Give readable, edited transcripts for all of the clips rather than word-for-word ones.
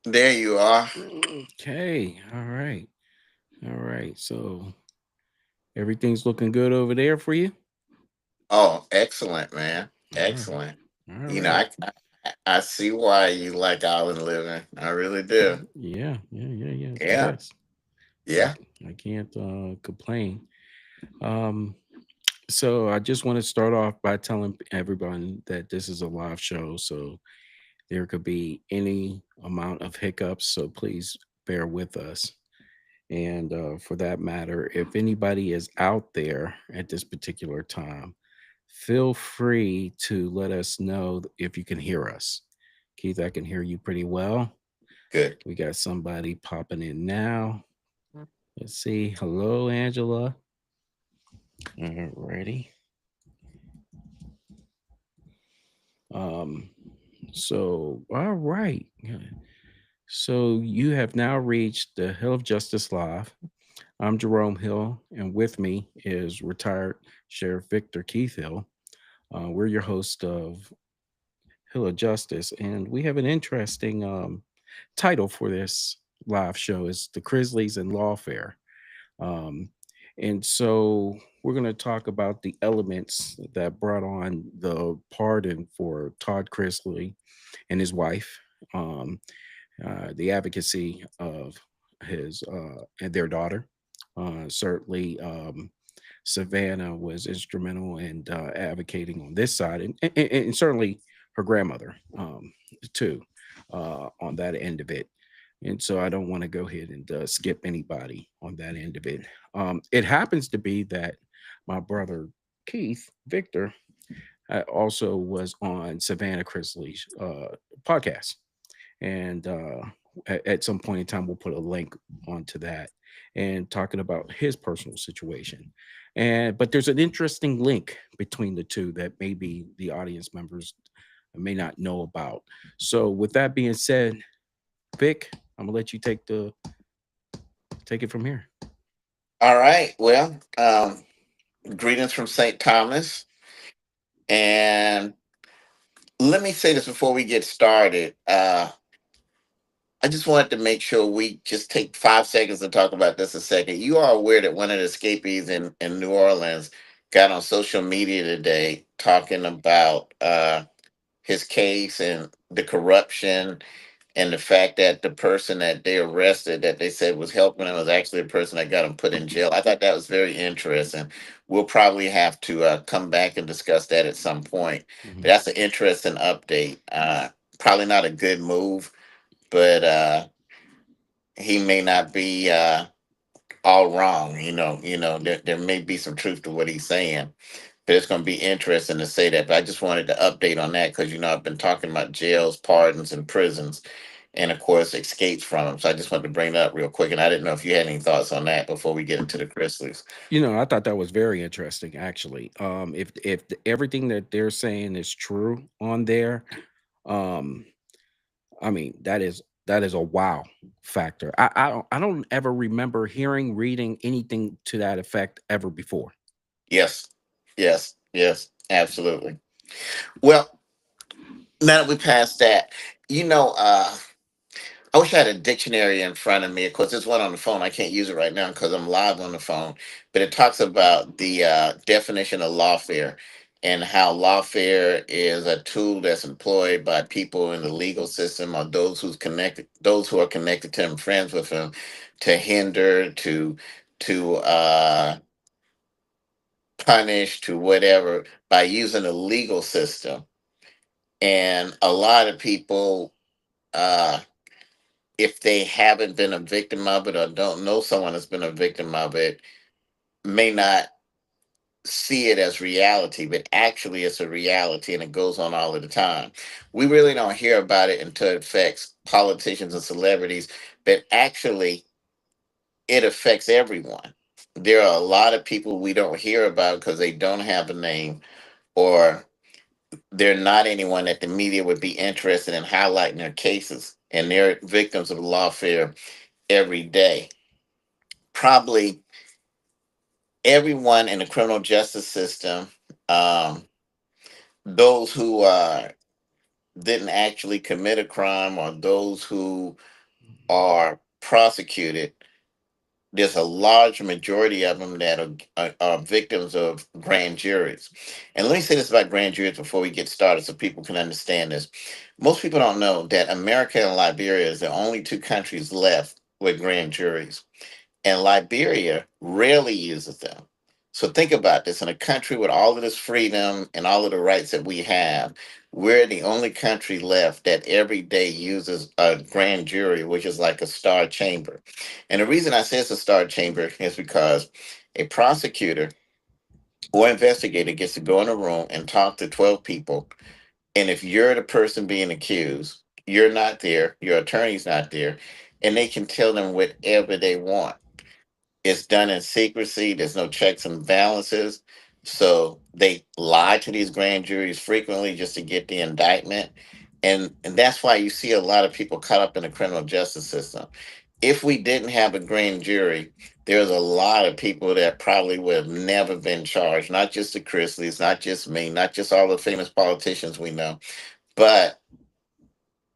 There you are. Okay. All right. All right. So everything's looking good over there for you? Oh, excellent, man. All right. Excellent. All You know, right. I see why you like island living. I really do. Yeah. Yeah. Yeah. Yeah. It's the Yeah. best. I, Yeah. I can't complain. Um, so I just want to start off by telling everyone that this is a live show. So there could be any amount of hiccups. So please bear with us. And for that matter, if anybody is out there at this particular time, feel free to let us know if you can hear us. Keith, I can hear you pretty well. Good. We got somebody popping in now. Let's see. Hello, Angela. Alrighty. Um, so all right. Yeah. So you have now reached the Hill of Justice Live. I'm Jerome Hill, and with me is retired Sheriff Victor Keith Hill. We're your host of Hill of Justice, and we have an interesting title for this live show. It's the Chrisleys and Lawfare. Um, and so we're going to talk about the elements that brought on the pardon for Todd Chrisley and his wife, the advocacy of his and their daughter. Certainly, Savannah was instrumental in advocating on this side, and certainly her grandmother too on that end of it. And so I don't want to go ahead and skip anybody on that end of it. It happens to be that my brother Keith Victor also was on Savannah Chrisley's podcast, and at some point in time we'll put a link onto that and talking about his personal situation. And but there's an interesting link between the two that maybe the audience members may not know about. So with that being said, Vic, I'm gonna let you take it from here. All right. Well, greetings from St. Thomas. And let me say this before we get started. I just wanted to make sure we just take 5 seconds to talk about this a second. You are aware that one of the escapees in New Orleans got on social media today talking about his case and the corruption and the fact that the person that they arrested that they said was helping him was actually the person that got him put in jail. I thought that was very interesting. We'll probably have to come back and discuss that at some point. But Mhm. that's an interesting update. Probably not a good move, but he may not be all wrong. There may be some truth to what he's saying. But it's going to be interesting to say that. But I just wanted to update on that because I've been talking about jails, pardons, and prisons, and of course escapes from them. So I just wanted to bring that up real quick, and I didn't know if you had any thoughts on that before we get into the Chrisleys. I thought that was very interesting, actually. Everything that they're saying is true on there, um, I mean, that is a wow factor. I don't ever remember hearing, reading anything to that effect ever before. Yes, yes, yes, absolutely. Well, now that we passed that, you know, uh, I wish I had a dictionary in front of me. Of course, there's one on the phone. I can't use it right now because I'm live on the phone. But it talks about the definition of lawfare and how lawfare is a tool that's employed by people in the legal system or those who are connected to him, friends with him, to hinder, to punish, to whatever by using the legal system. And a lot of people. If they haven't been a victim of it or don't know someone that's been a victim of it, may not see it as reality, but actually it's a reality and it goes on all of the time. We really don't hear about it until it affects politicians and celebrities, but actually it affects everyone. There are a lot of people we don't hear about because they don't have a name or they're not anyone that the media would be interested in highlighting their cases, and they're victims of lawfare every day. Probably everyone in the criminal justice system, um, those who are didn't actually commit a crime or those who are prosecuted, there's a large majority of them that are victims of grand juries. And let me say this about grand juries before we get started so people can understand this. Most people don't know that America and Liberia is the only two countries left with grand juries, and Liberia rarely uses them. So think about this: in a country with all of this freedom and all of the rights that we have, we're the only country left that every day uses a grand jury, which is like a star chamber. And the reason I say it's a star chamber is because a prosecutor or investigator gets to go in a room and talk to 12 people. And if you're the person being accused, you're not there, your attorney's not there, and they can tell them whatever they want. It's done in secrecy. There's no checks and balances. So they lie to these grand juries frequently just to get the indictment. And that's why you see a lot of people caught up in the criminal justice system. If we didn't have a grand jury, there's a lot of people that probably would have never been charged, not just the Chrisleys, not just me, not just all the famous politicians we know, but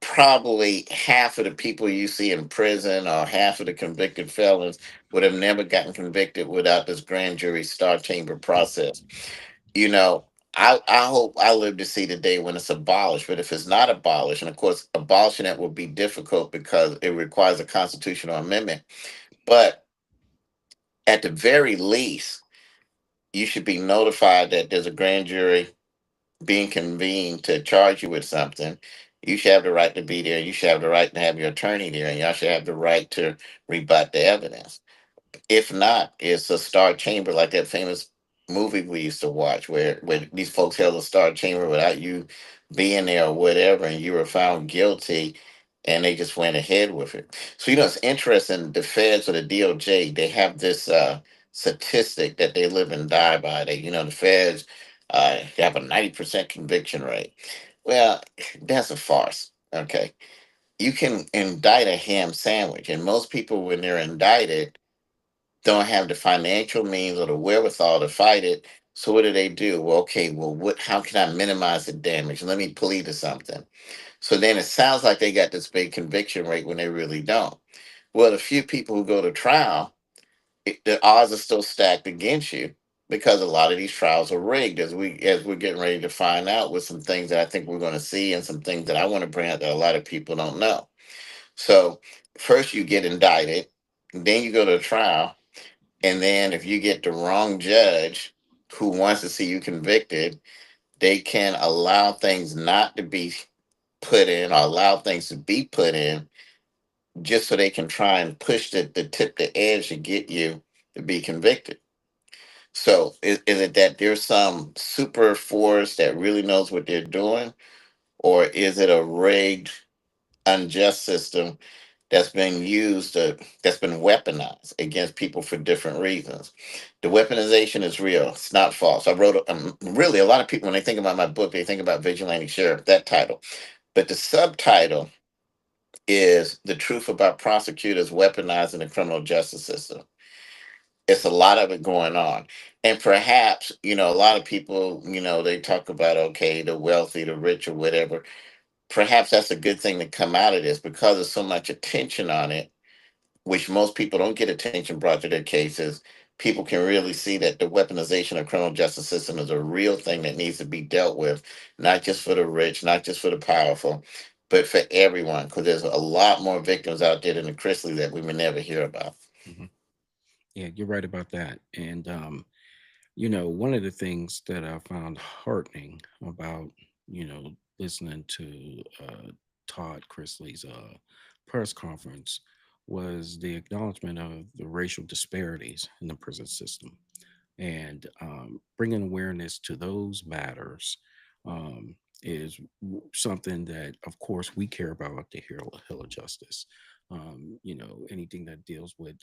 probably half of the people you see in prison or half of the convicted felons would have never gotten convicted without this grand jury star chamber process. You know, I hope I live to see the day when it's abolished, but if it's not abolished, and of course, abolishing it will be difficult because it requires a constitutional amendment, but at the very least, you should be notified that there's a grand jury being convened to charge you with something. You should have the right to be there. You should have the right to have your attorney there, and y'all should have the right to rebut the evidence. If not, it's a star chamber like that famous movie we used to watch where these folks held a star chamber without you being there or whatever, and you were found guilty and they just went ahead with it. So it's interesting, the feds or the DOJ, they have this statistic that they live and die by. The feds have a 90% conviction rate. Well, that's a farce. Okay. You can indict a ham sandwich, and most people, when they're indicted, don't have the financial means or the wherewithal to fight it. So what do? Well, okay, well, how can I minimize the damage? Let me plead to something. So then it sounds like they got this big conviction rate when they really don't. Well, the few people who go to trial, the odds are still stacked against you because a lot of these trials are rigged, as we're getting ready to find out with some things that I think we're going to see and some things that I want to bring out that a lot of people don't know. So first you get indicted, then you go to trial, and then if you get the wrong judge who wants to see you convicted, they can allow things not to be put in or allow things to be put in just so they can try and push the tip the edge to get you to be convicted. So is it that there's some super force that really knows what they're doing, or is it a rigged, unjust system that's been weaponized against people for different reasons? The weaponization is real. It's not false. I wrote really, a lot of people, when they think about my book, they think about vigilante sheriff, that title, but the subtitle is the truth about prosecutors weaponizing the criminal justice system. It's a lot of it going on. And perhaps, a lot of people, they talk about, okay, the wealthy, the rich, or whatever. Perhaps that's a good thing to come out of this because there's so much attention on it, which most people don't get attention brought to their cases. People can really see that the weaponization of criminal justice system is a real thing that needs to be dealt with, not just for the rich, not just for the powerful, but for everyone, because there's a lot more victims out there than the Chrisley that we may never hear about. Mhm. Yeah, you're right about that. And one of the things that I found heartening about, listening to Todd Chrisley's press conference was the acknowledgement of the racial disparities in the prison system, and bringing awareness to those matters um, is something that, of course, we care about at the Hill of Justice. Anything that deals with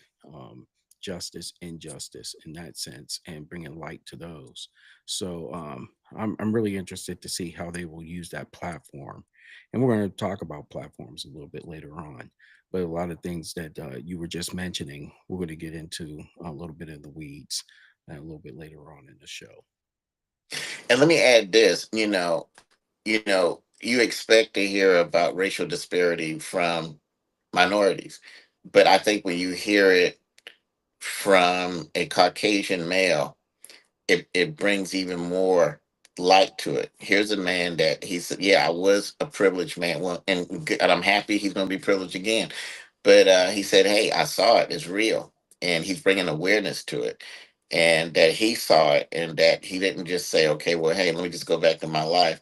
justice, injustice in that sense, and bringing light to those. So I'm really interested to see how they will use that platform. And we're going to talk about platforms a little bit later on. But a lot of things that you were just mentioning, we're going to get into a little bit in the weeds a little bit later on in the show. And let me add this, you expect to hear about racial disparity from minorities, but I think when you hear it from a Caucasian male, it brings even more light to it. Here's a man that he said, "Yeah, I was a privileged man, well, and I'm happy he's going to be privileged again." But he said, "Hey, I saw it. It's real," and he's bringing awareness to it, and that he saw it, and that he didn't just say, "Okay, well, hey, let me just go back to my life.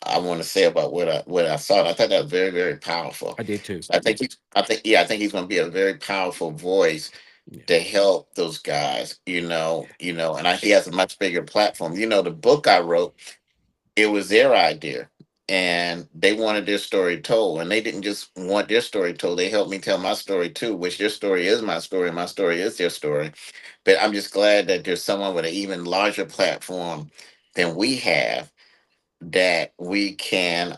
I want to say about what I saw." And I thought that was very, very powerful. I did too. So I Yeah. think I think he's going to be a very powerful voice Yeah. to help those guys, and he has a much bigger platform. The book I wrote, it was their idea, and they wanted their story told, and they didn't just want their story told. They helped me tell my story too, which their story is my story, and my story is their story. But I'm just glad that there's someone with an even larger platform than we have, that we can,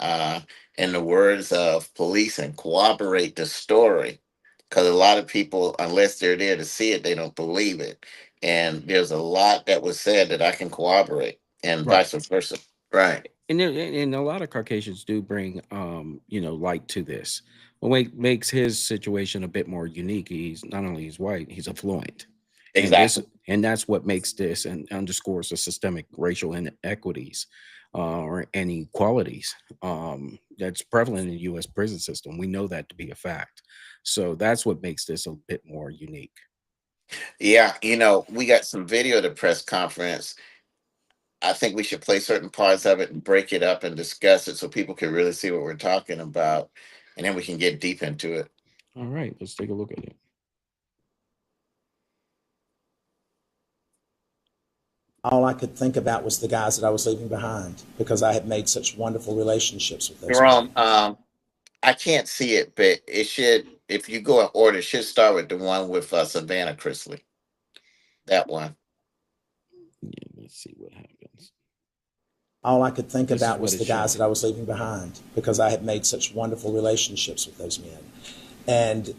in the words of police, and corroborate the story. Because a lot of people, unless they're there to see it, they don't believe it. And there's a lot that was said that I can corroborate, and Right. vice versa. Right. And a lot of Caucasians do bring light to this. What makes his situation a bit more unique, he's not only he's white, he's affluent. And this Exactly. and that's what makes this and underscores the systemic racial inequities or inequalities that's prevalent in the US prison system. We know that to be a fact. So that's what makes this a bit more unique. Yeah. We got some video of the press conference. I think we should play certain parts of it and break it up and discuss it so people can really see what we're talking about. And then we can get deep into it. All right, let's take a look at it. All I could think about was the guys that I was leaving behind because I had made such wonderful relationships with those men. Jerome, I can't see it, but it should. If you go in order, it should start with the one with Savannah Chrisley. That one. Yeah, let's see what happens. All I could think This is about what was the it's guys that showing. I was leaving behind because I had made such wonderful relationships with those men. And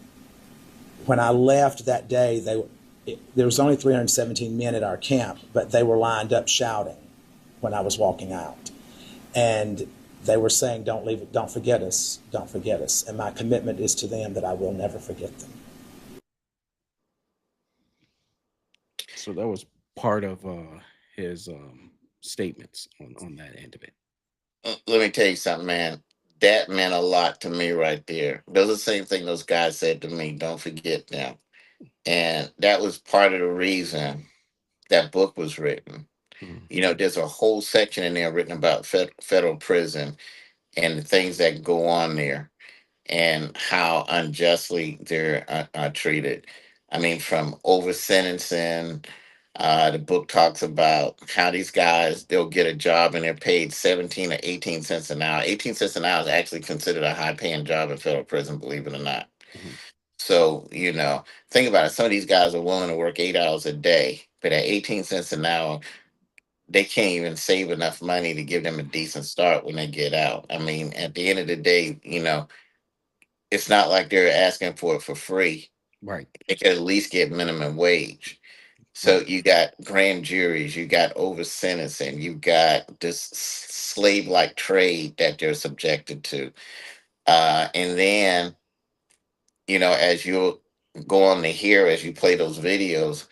when I left that day, there was only 317 men at our camp, but they were lined up shouting when I was walking out. And they were saying, "Don't leave it, don't forget us, don't forget us." And my commitment is to them that I will never forget them. So that was part of his statements on that end of it. Let me tell you something, man. That meant a lot to me right there. Those are the same thing those guys said to me. Don't forget them. And that was part of the reason that book was written. Mhm. There's a whole section in there written about federal prison and the things that go on there, and how unjustly they're treated. I mean, from over sentencing. The book talks about how these guys, they'll get a job and they're paid 17 or 18 cents an hour. 18 cents an hour is actually considered a high paying job in federal prison, believe it or not. Mhm. So, think about it. Some of these guys are willing to work 8 hours a day, but at 18 cents an hour, they can't even save enough money to give them a decent start when they get out. I mean, at the end of the day, it's not like they're asking for it for free. Right, They could at least get minimum wage. So right. you got grand juries, you got over sentencing, you got this slave like trade that they're subjected to. And then, as you go on to hear, as you play those videos,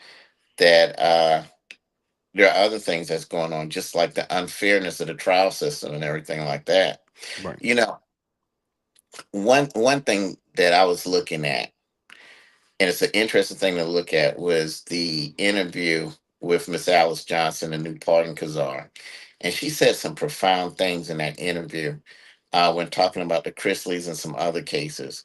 that there are other things that's going on, just like the unfairness of the trial system and everything like that. Right. You know, one thing that I was looking at, and it's an interesting thing to look at, was the interview with Miss Alice Johnson and New Pardon Kazar. And she said some profound things in that interview when talking about the Chrisleys and some other cases.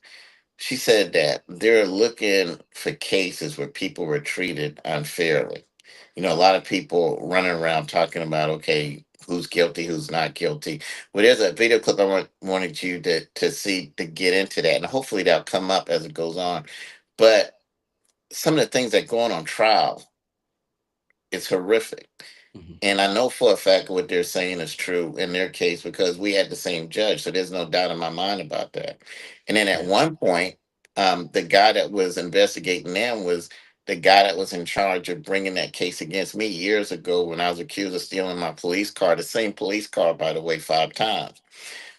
She said that they're looking for cases where people were treated unfairly. A lot of people running around talking about, okay, who's guilty, who's not guilty. Well, there's a video clip wanted you to see to get into that, and hopefully that'll come up as it goes on. But some of the things that go on trial is horrific. Mhm. And I know for a fact what they're saying is true in their case because we had the same judge. So there's no doubt in my mind about that. And then at Yeah. one point, the guy that was investigating them was the guy that was in charge of bringing that case against me years ago when I was accused of stealing my police car, the same police car, by the way, 5 times.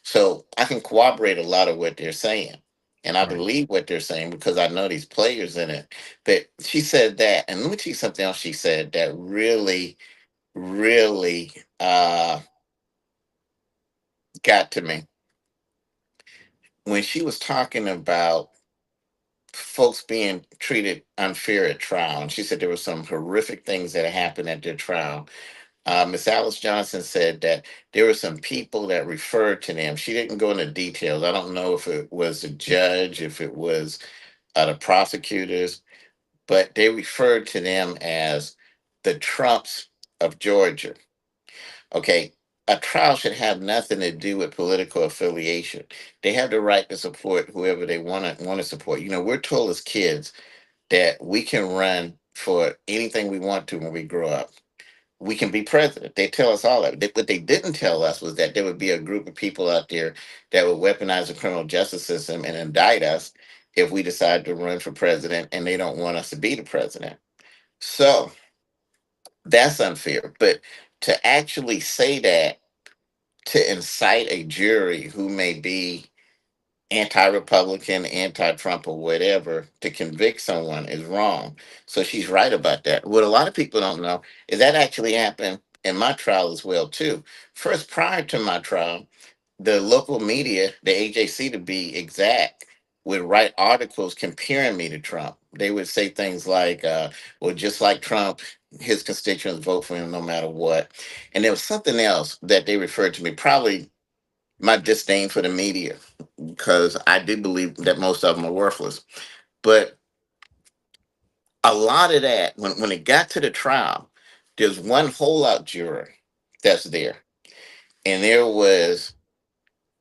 So I can corroborate a lot of what they're saying. And I Right. believe what they're saying because I know these players in it. But she said that, and let me tell you something else she said that really, really got to me. When she was talking about folks being treated unfair at trial, and she said there were some horrific things that happened at their trial. Miss Alice Johnson said that there were some people that referred to them. She didn't go into details. I don't know if it was the judge, if it was the prosecutors, but they referred to them as the Trumps of Georgia. Okay. A trial should have nothing to do with political affiliation. They have the right to support whoever they want to support. You know, we're told as kids that we can run for anything we want to when we grow up. We can be president. They tell us all that. What they didn't tell us was that there would be a group of people out there that would weaponize the criminal justice system and indict us if we decide to run for president and they don't want us to be the president. So that's unfair. But to actually say that to incite a jury who may be anti-Republican, anti-Trump, or whatever to convict someone is wrong. So she's right about that. What a lot of people don't know is that actually happened in my trial as well too. First, prior to my trial, the local media, the AJC to be exact, would write articles comparing me to Trump. They would say things like, well, just like Trump, his constituents vote for him no matter what. And there was something else that they referred to me, probably my disdain for the media, because I do believe that most of them are worthless. But a lot of that, when it got to the trial, there's one holdout juror that's there. And there was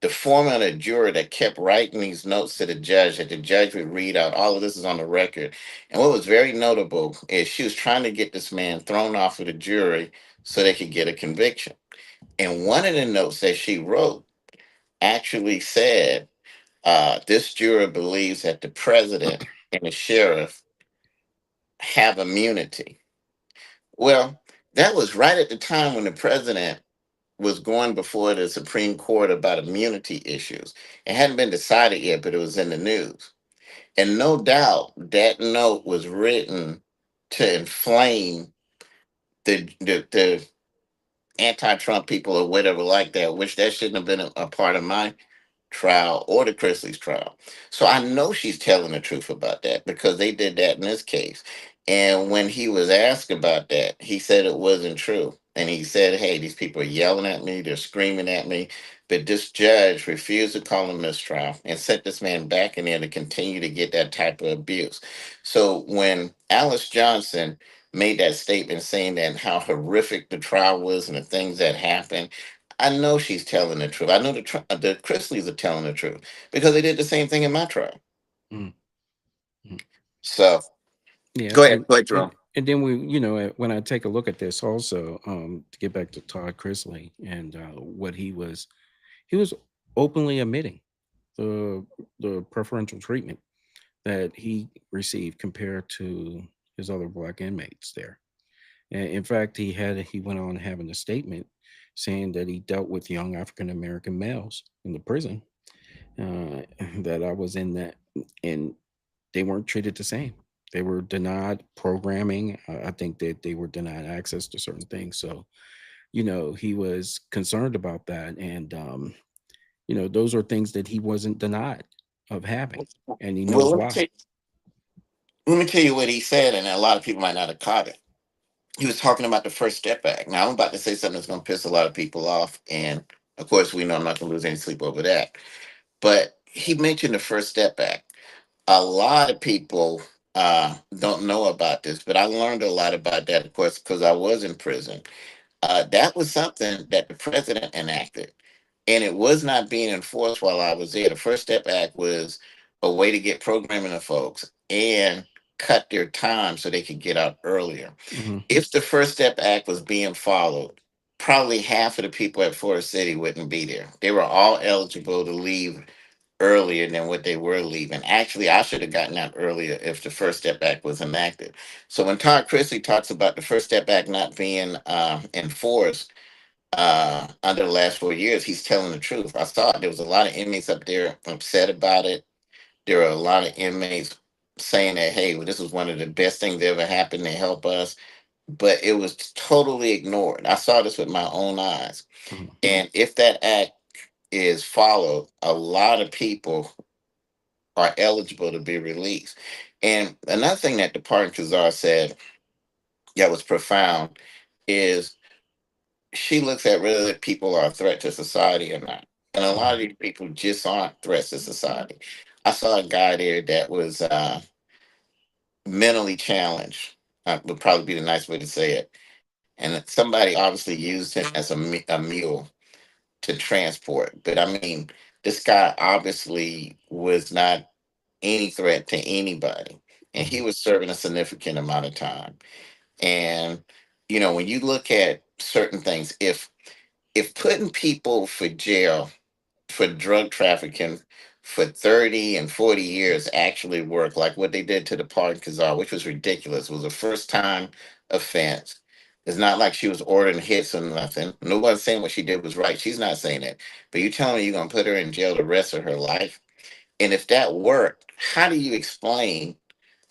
the foreman of the juror that kept writing these notes to the judge that the judge would read out. All of this is on the record. And what was very notable is she was trying to get this man thrown off of the jury so they could get a conviction. And one of the notes that she wrote actually said, this juror believes that the president and the sheriff have immunity. Well, that was right at the time when the president was going before the Supreme Court about immunity issues. It hadn't been decided yet, but it was in the news. And no doubt that note was written to inflame the anti-Trump people or whatever like that, which that shouldn't have been a part of my trial or the Chrisleys trial. So I know she's telling the truth about that because they did that in this case. And when he was asked about that, he said it wasn't true. And he said, hey, these people are yelling at me, they're screaming at me. But this judge refused to call a mistrial and sent this man back in there to continue to get that type of abuse. So when Alice Johnson made that statement saying that how horrific the trial was and the things that happened, I know she's telling the truth. I know the Chrisleys are telling the truth because they did the same thing in my trial. Mm, mm. So Yeah, go ahead, Jerome. and then we, you know, when I take a look at this also, to get back to Todd Chrisley and what he was openly admitting the preferential treatment that he received compared to his other black inmates there. And in fact, he went on having a statement saying that he dealt with young African American males in the prison, that I was in that, and they weren't treated the same. They were denied programming. I think that they were denied access to certain things. So, you know, he was concerned about that, and you know, those are things that he wasn't denied of having, and he Well, knows why. let me tell you what he said, and a lot of people might not have caught it. He was talking about the First Step Act. Now, I'm about to say something that's going to piss a lot of people off, and of course, we know I'm not going to lose any sleep over that. But he mentioned the First Step Act. A lot of people don't know about this, but I learned a lot about that, of course, because I was in prison. That was something that the president enacted, and it was not being enforced while I was there. The First Step Act was a way to get programming to folks and cut their time so they could get out earlier. Hmm. If the First Step Act was being followed, probably half of the people at Forest City wouldn't be there. They were all eligible to leave earlier than what they were leaving. Actually, I should have gotten out earlier if the First Step Act was enacted. So when Todd Chrisley talks about the First Step Act not being enforced, under the last 4 years, he's telling the truth. I saw it. There was a lot of inmates up there upset about it. There were a lot of inmates saying that, hey, well, this was one of the best things that ever happened to help us. But it was totally ignored. I saw this with my own eyes. Mhm. And if that act is followed, a lot of people are eligible to be released. And another thing that the pardon Kazar said that was profound is she looks at whether people are a threat to society or not. And a lot of Mhm. these people just aren't threats to society. I saw a guy there that was mentally challenged, would probably be the nice way to say it. And somebody obviously used him as a mule to transport. But I mean, this guy obviously was not any threat to anybody. And he Mhm. was serving a significant amount of time. And, when you look at certain things, if putting people for jail for drug trafficking for 30 and 40 years actually work, like what they did to the Pardon Kazar, which was ridiculous. It was a first time offense. It's not like she was ordering hits or nothing. Nobody's saying what she did was right. She's not saying that. But you telling me you're going to put her in jail the rest of her life? And if that worked, how do you explain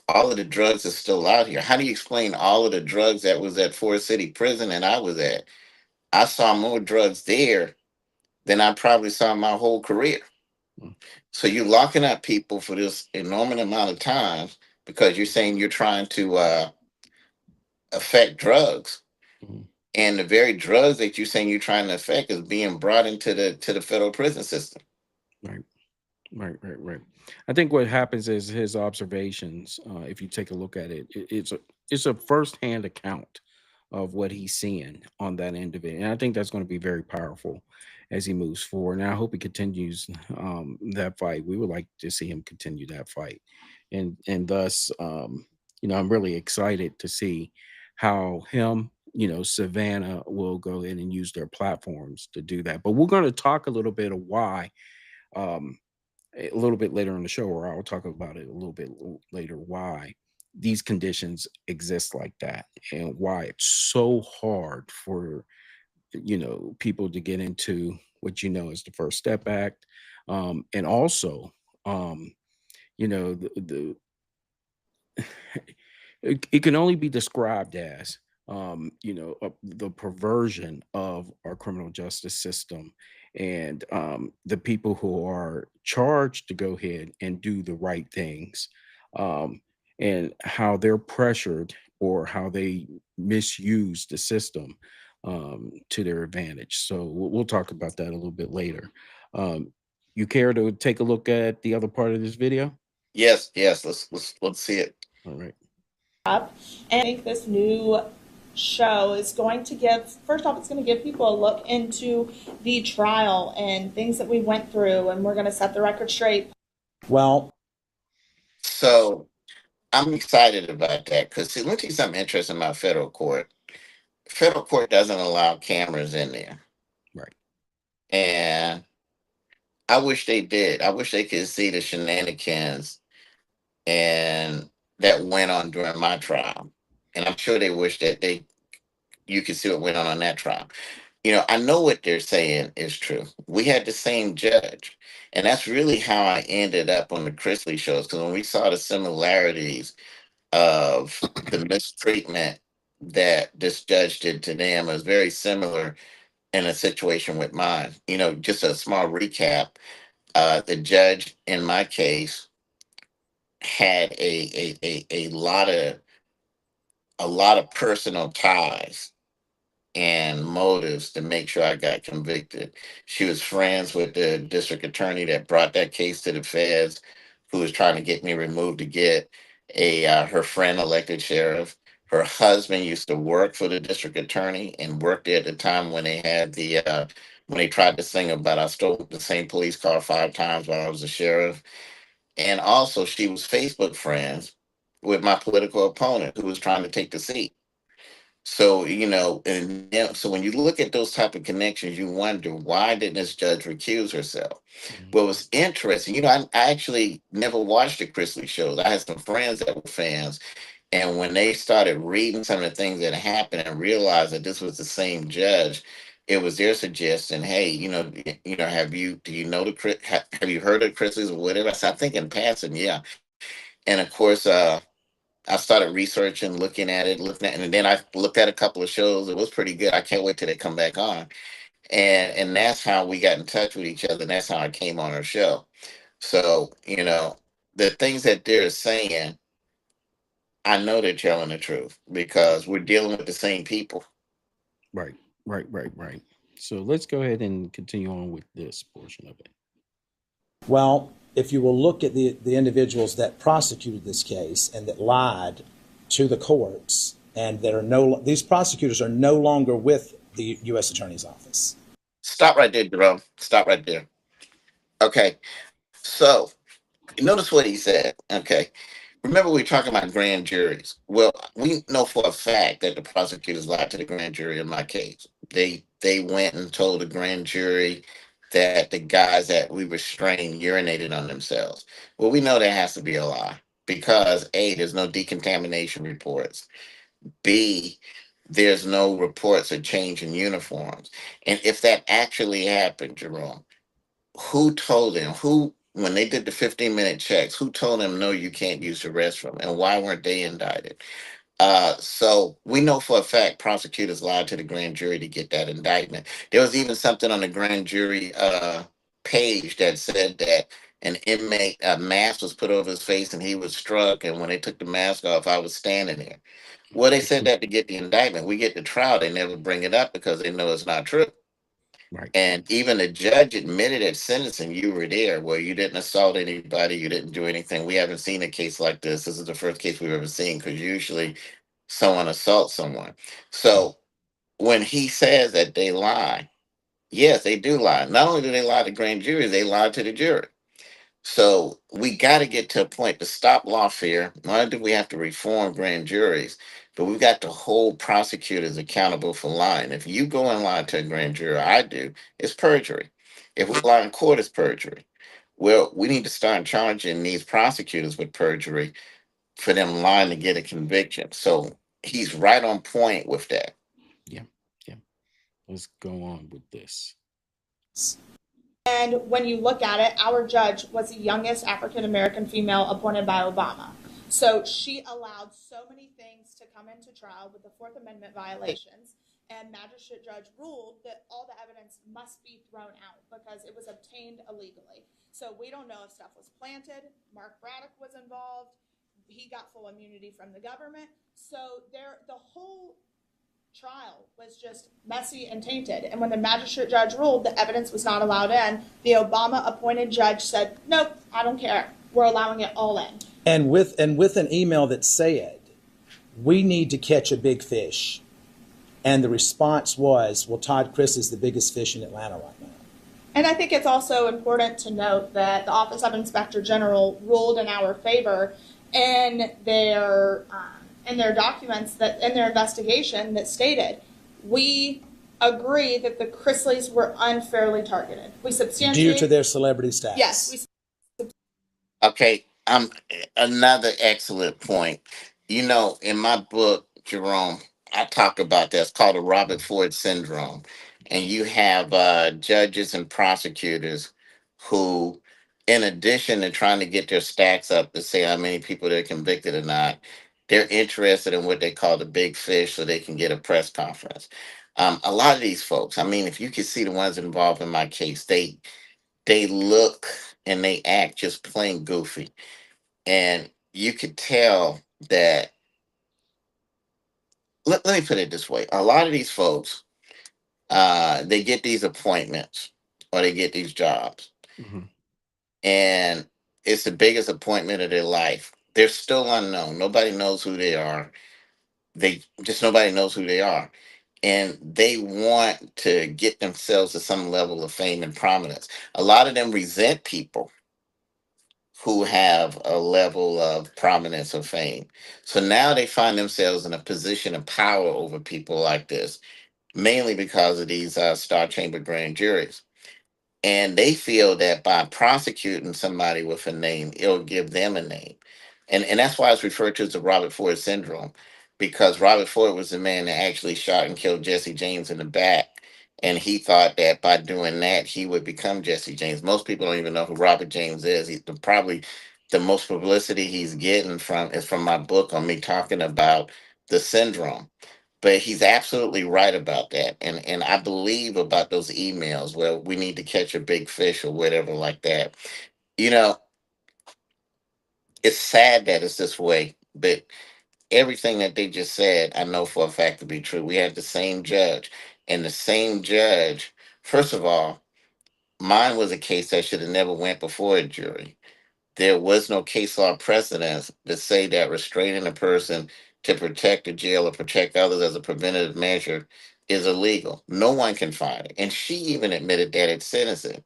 all of the drugs that's still out here? How do you explain all of the drugs that was at Forest City Prison and I was at? I saw more drugs there than I probably saw my whole career. Mhm. So you're locking up people for this enormous amount of time because you're saying you're trying to affect drugs, Mhm. and the very drugs that you're saying you're trying to affect is being brought into the federal prison system. Right. Right, right, right. I think what happens is his observations. If you take a look at it, it's a firsthand account of what he's seeing on that end of it, and I think that's going to be very powerful as he moves forward. And I hope he continues that fight. We would like to see him continue that fight, and thus, I'm really excited to see how him, Savannah will go in and use their platforms to do that. But we're going to talk a little bit of why. Um, a little bit later in the show, or I'll talk about it a little bit later, why these conditions exist like that and why it's so hard for people to get into what is the First Step Act, and also um the it can only be described as the perversion of our criminal justice system, and the people who are charged to go ahead and do the right things, um, and how they're pressured or how they misuse the system to their advantage. So we'll talk about that a little bit later. You care to take a look at the other part of this video? Yes, yes. Let's see it. All right. Up. And I think this new show is going to give, first off, it's going to give people a look into the trial and things that we went through, and we're going to set the record straight. Well, So I'm excited about that because see, let me tell you something interesting about federal court. Federal court doesn't allow cameras in there, Right. and I wish they did. I wish they could see the shenanigans and that went on during my trial. And I'm sure they wish that they you could see what went on that trial. I know what they're saying is true. We had the same judge. And that's really how I ended up on the Chrisley shows. Because when we saw the similarities of the mistreatment that this judge did to them, it was very similar in a situation with mine. Just a small recap. The judge in my case had a lot of personal ties and motives to make sure I got convicted. She was friends with the district attorney that brought that case to the feds, who was trying to get me removed to get a her friend elected sheriff. Her husband used to work for the district attorney and worked there at the time when they had when they tried to sing about I stole the same police car 5 times while I was a sheriff. And also, she was Facebook friends with my political opponent who was trying to take the seat. So, so when you look at those type of connections, you wonder why didn't this judge recuse herself? Mhm. What was interesting, I actually never watched the Chrisley shows. I had some friends that were fans, and when they started reading some of the things that happened and realized that this was the same judge, It was their suggestion. Hey, do you know have you heard of Chrisleys or whatever? I said, I think in passing, yeah. And of course, I started researching, and then I looked at a couple of shows. It was pretty good. I can't wait till they come back on. And that's how we got in touch with each other. And that's how I came on her show. So, the things that they're saying, I know they're telling the truth because we're dealing with the same people. Right, right. So let's go ahead and continue on with this portion of it. Well, if you will look at the individuals that prosecuted this case and that lied to the courts, and these prosecutors are no longer with the U.S. Attorney's Office. Stop right there, Jerome. Stop right there. Okay. So notice what he said. Okay. Remember, we were talking about grand juries. Well, we know for a fact that the prosecutors lied to the grand jury in my case. They went and told the grand jury that the guys that we restrained urinated on themselves. Well, we know that has to be a lie because A, there's no decontamination reports. B, there's no reports of change in uniforms. And if that actually happened, Jerome, who told them when they did the 15-minute checks, who told them no, you can't use the restroom, and why weren't they indicted? So we know for a fact prosecutors lied to the grand jury to get that indictment. There was even something on the grand jury page that said that an inmate, a mask was put over his face and he was struck, and when they took the mask off, I was standing there. Well, they said that to get the indictment. We get the trial, they never bring it up because they know it's not true. Right. And even the judge admitted at sentencing, you were there, where you didn't assault anybody, you didn't do anything. We haven't seen a case like this. This is the first case we've ever seen because usually someone assaults someone. So when he says that they lie, yes, they do lie. Not only do they lie to grand juries, they lie to the jury. So we got to get to a point to stop lawfare. Not only do we have to reform grand juries, but we've got to hold prosecutors accountable for lying. If you go and lie to a grand jury, I do, it's perjury. If we lie in court, it's perjury. Well, we need to start charging these prosecutors with perjury for them lying to get a conviction. So he's right on point with that. Yeah. Yeah. Let's go on with this. And when you look at it, our judge was the youngest African American female appointed by Obama. So she allowed so many things to come into trial with the Fourth Amendment violations. And magistrate judge ruled that all the evidence must be thrown out because it was obtained illegally. So we don't know if stuff was planted. Mark Braddock was involved. He got full immunity from the government. So the whole trial was just messy and tainted. And when the magistrate judge ruled the evidence was not allowed in, the Obama appointed judge said, nope, I don't care. We're allowing it all in. And with an email that said, we need to catch a big fish. And the response was, well, Todd Chrisley is the biggest fish in Atlanta right now. And I think it's also important to note that the Office of Inspector General ruled in our favor in their documents, that in their investigation, that stated we agree that the Chrisleys were unfairly targeted. We substantiate due to their celebrity status. Yes. Okay, another excellent point. In my book, Jerome, I talk about that. It's called the Robert Ford syndrome, and you have judges and prosecutors who, in addition to trying to get their stacks up to say how many people they're convicted or not, they're interested in what they call the big fish, so they can get a press conference. A lot of these folks, I mean, if you could see the ones involved in my case, they look and they act just plain goofy. And you could tell that, let me put it this way. A lot of these folks, they get these appointments or they get these jobs, Mhm. and it's the biggest appointment of their life. They're still unknown. Nobody knows who they are. Nobody knows who they are. And they want to get themselves to some level of fame and prominence. A lot of them resent people who have a level of prominence or fame. So now they find themselves in a position of power over people like this, mainly because of these Star Chamber grand juries. And they feel that by prosecuting somebody with a name, it'll give them a name. And that's why it's referred to as the Robert Ford syndrome, because Robert Ford was the man that actually shot and killed Jesse James in the back And he thought that by doing that, he would become Jesse James. Most people don't even know who Robert James is. Probably the most publicity he's getting from is from my book on me talking about the syndrome. But he's absolutely right about that. And I believe about those emails where we need to catch a big fish or whatever like that. You know, it's sad that it's this way, but everything that they just said, I know for a fact to be true. We had the same judge, and the same judge, first of all, mine was a case that should have never went before a jury. There was no case law precedence to say that restraining a person to protect the jail or protect others as a preventative measure is illegal. No one can find it. And she even admitted that at sentencing.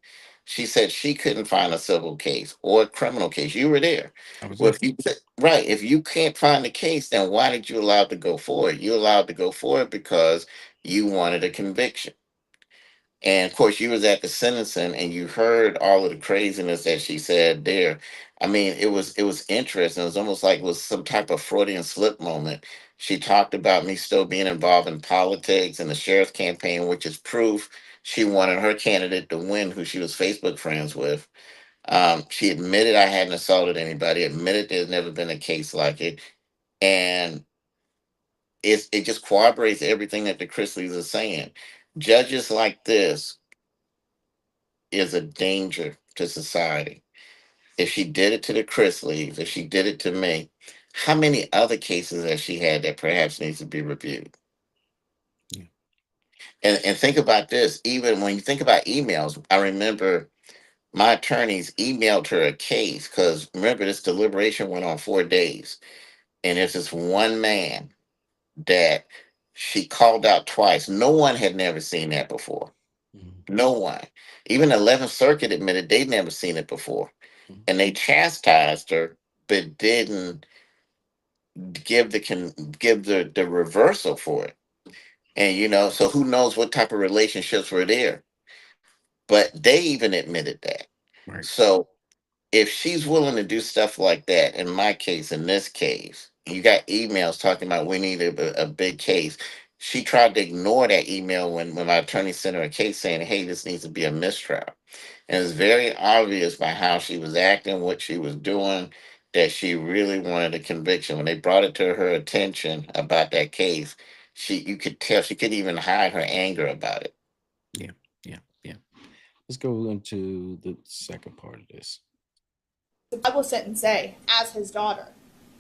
She said she couldn't find a civil case or a criminal case. You were there. I was Well, there. if you right, if you can't find the case, then why did you allow it to go forward? You allowed to go forward because you wanted a conviction. And of course, you was at the sentencing, and you heard all of the craziness that she said there. I mean, it was interesting. It was almost like it was some type of Freudian slip moment. She talked about me still being involved in politics and the sheriff's campaign, which is proof she wanted her candidate to win, who she was Facebook friends with. She admitted I hadn't assaulted anybody. Admitted there's never been a case like it, and it just corroborates everything that the Chrisleys are saying. Judges like this is a danger to society. If she did it to the Chrisleys, if she did it to me, how many other cases has she had that perhaps needs to be reviewed? Yeah. And think about this. Even when you think about emails, I remember my attorneys emailed her a case because remember this deliberation went on 4 days, and there's this one man that she called out twice. No one had never seen that before. Mhm. No one. Even the 11th Circuit admitted they'd never seen it before. Mhm. And they chastised her, but didn't give the reversal for it. And so who knows what type of relationships were there? But they even admitted that. Right. So if she's willing to do stuff like that, in my case, in this case, you got emails talking about we need a big case. She tried to ignore that email when my attorney sent her a case saying, hey, this needs to be a mistrial. And it's very obvious by how she was acting, what she was doing, that she really wanted a conviction. When they brought it to her attention about that case, you could tell she couldn't even hide her anger about it. Yeah. Yeah. Yeah. Let's go into the second part of this. The Bible sit and say, as his daughter,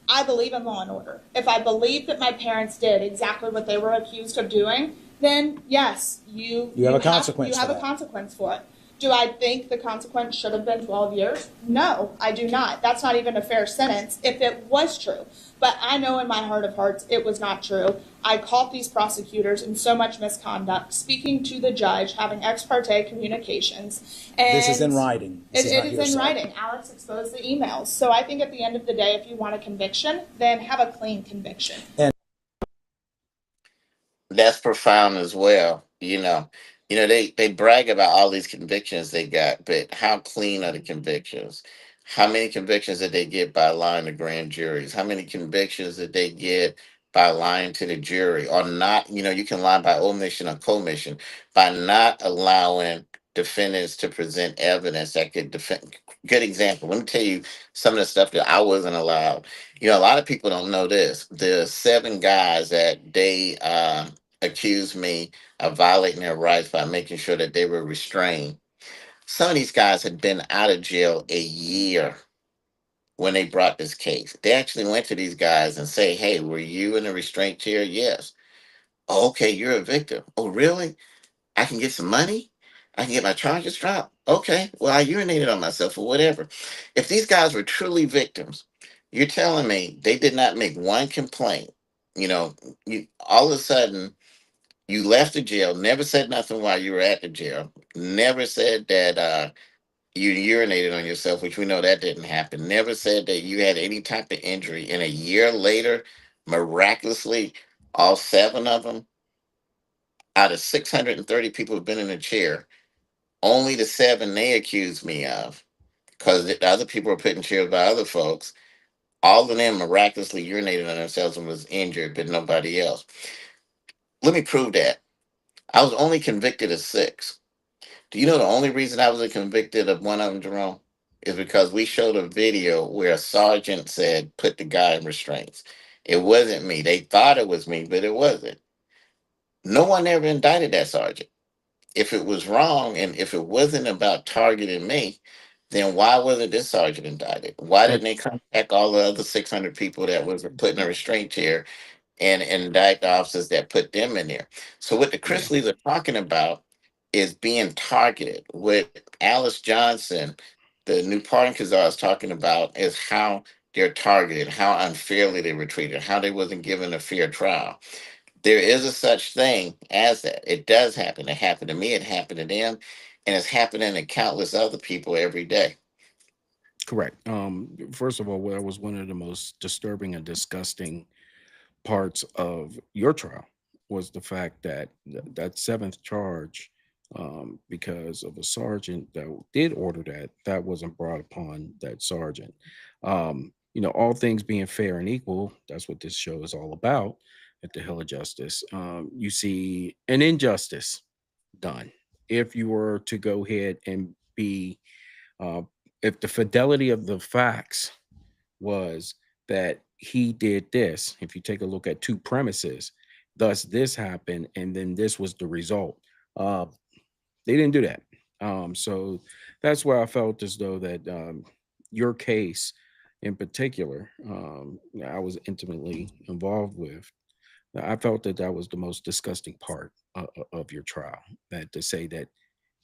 I believe in law and order. If I believe that my parents did exactly what they were accused of doing, then yes, You have a consequence you have for a that. consequence for it. Do I think the consequence should have been 12 years? No, I do not. That's not even a fair sentence if it was true. But I know in my heart of hearts it was not true. I caught these prosecutors in so much misconduct, speaking to the judge, having ex parte communications. And This is in writing. This is it not is in hearsay. writing. Alex exposed the emails. So I think at the end of the day, if you want a conviction, then have a clean conviction. That's profound as well. They brag about all these convictions they got, but how clean are the convictions? How many convictions did they get by lying to grand juries? How many convictions did they get by lying to the jury or not? You can lie by omission or commission by not allowing defendants to present evidence that could defend. Good example. Let me tell you some of the stuff that I wasn't allowed. A lot of people don't know this. The seven guys that they accused me of violating their rights by making sure that they were restrained. Some of these guys had been out of jail a year when they brought this case. They actually went to these guys and say, hey, were you in a restraint chair? Yes. Oh, okay, you're a victim. Oh, really? I can get some money? I can get my charges dropped? Okay, well, I urinated on myself or whatever. If these guys were truly victims, you're telling me they did not make one complaint. You know, all of a sudden, you left the jail, never said nothing while you were at the jail, never said that you urinated on yourself, which we know that didn't happen, never said that you had any type of injury. And a year later, miraculously, all seven of them out of 630 people who've been in a chair, only the seven they accused me of, because the other people were put in chairs by other folks, all of them miraculously urinated on themselves and was injured, but nobody else. Let me prove that. I was only convicted of 6. Do you know the only reason I was convicted of one of them, Jerome, is because we showed a video where a sergeant said, "Put the guy in restraints." It wasn't me. They thought it was me, but it wasn't. No one ever indicted that sergeant. If it was wrong and if it wasn't about targeting me, then why wasn't this sergeant indicted? Why didn't That they contact all the other 600 people that was put in a restraint chair and indict the officers that put them in there? So what the yeah, Chrisleys are talking about is being targeted. What Alice Johnson, the new pardon Kazar, is talking about is how they're targeted, how unfairly they were treated, how they wasn't given a fair trial. There is a such thing as that. It does happen. It happened to me. It happened to them, and it's happening to countless other people every day. correct. First of all, what was one of the most disturbing and disgusting parts of your trial was the fact that that seventh charge, because of a sergeant that did order that wasn't brought upon that sergeant. All things being fair and equal, that's what this show is all about. At the Hill of Justice, you see an injustice done. If you were to go ahead and be, uh, if the fidelity of the facts was that he did this. If you take a look at two premises, thus this happened, and then this was the result. Uh, they didn't do that. So that's where I felt as though that your case in particular, I was intimately involved with. I felt that that was the most disgusting part of your trial. That to say that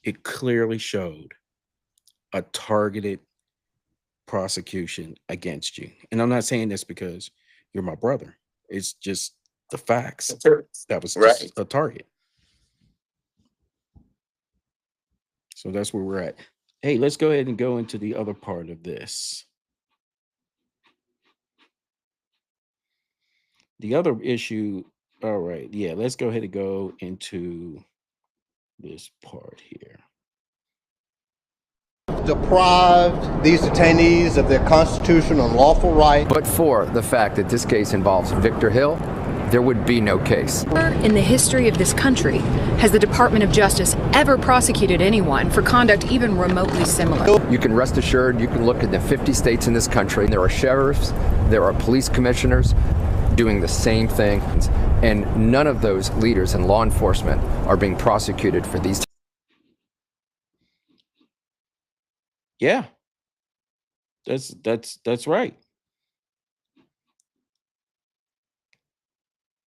it clearly showed a targeted prosecution against you. And I'm not saying this because you're my brother. It's just the facts. Sure. That was just Right. a target. So that's where we're at. Hey, let's go ahead and go into the other part of this. The other issue, all right, yeah, let's go ahead and go into this part here. Deprived these detainees of their constitutional and lawful right. But for the fact that this case involves Victor Hill, there would be no case. In the history of this country, has the Department of Justice ever prosecuted anyone for conduct even remotely similar? You can rest assured, you can look at the 50 states in this country, there are sheriffs, there are police commissioners doing the same thing, and none of those leaders in law enforcement are being prosecuted for these. Yeah, that's right.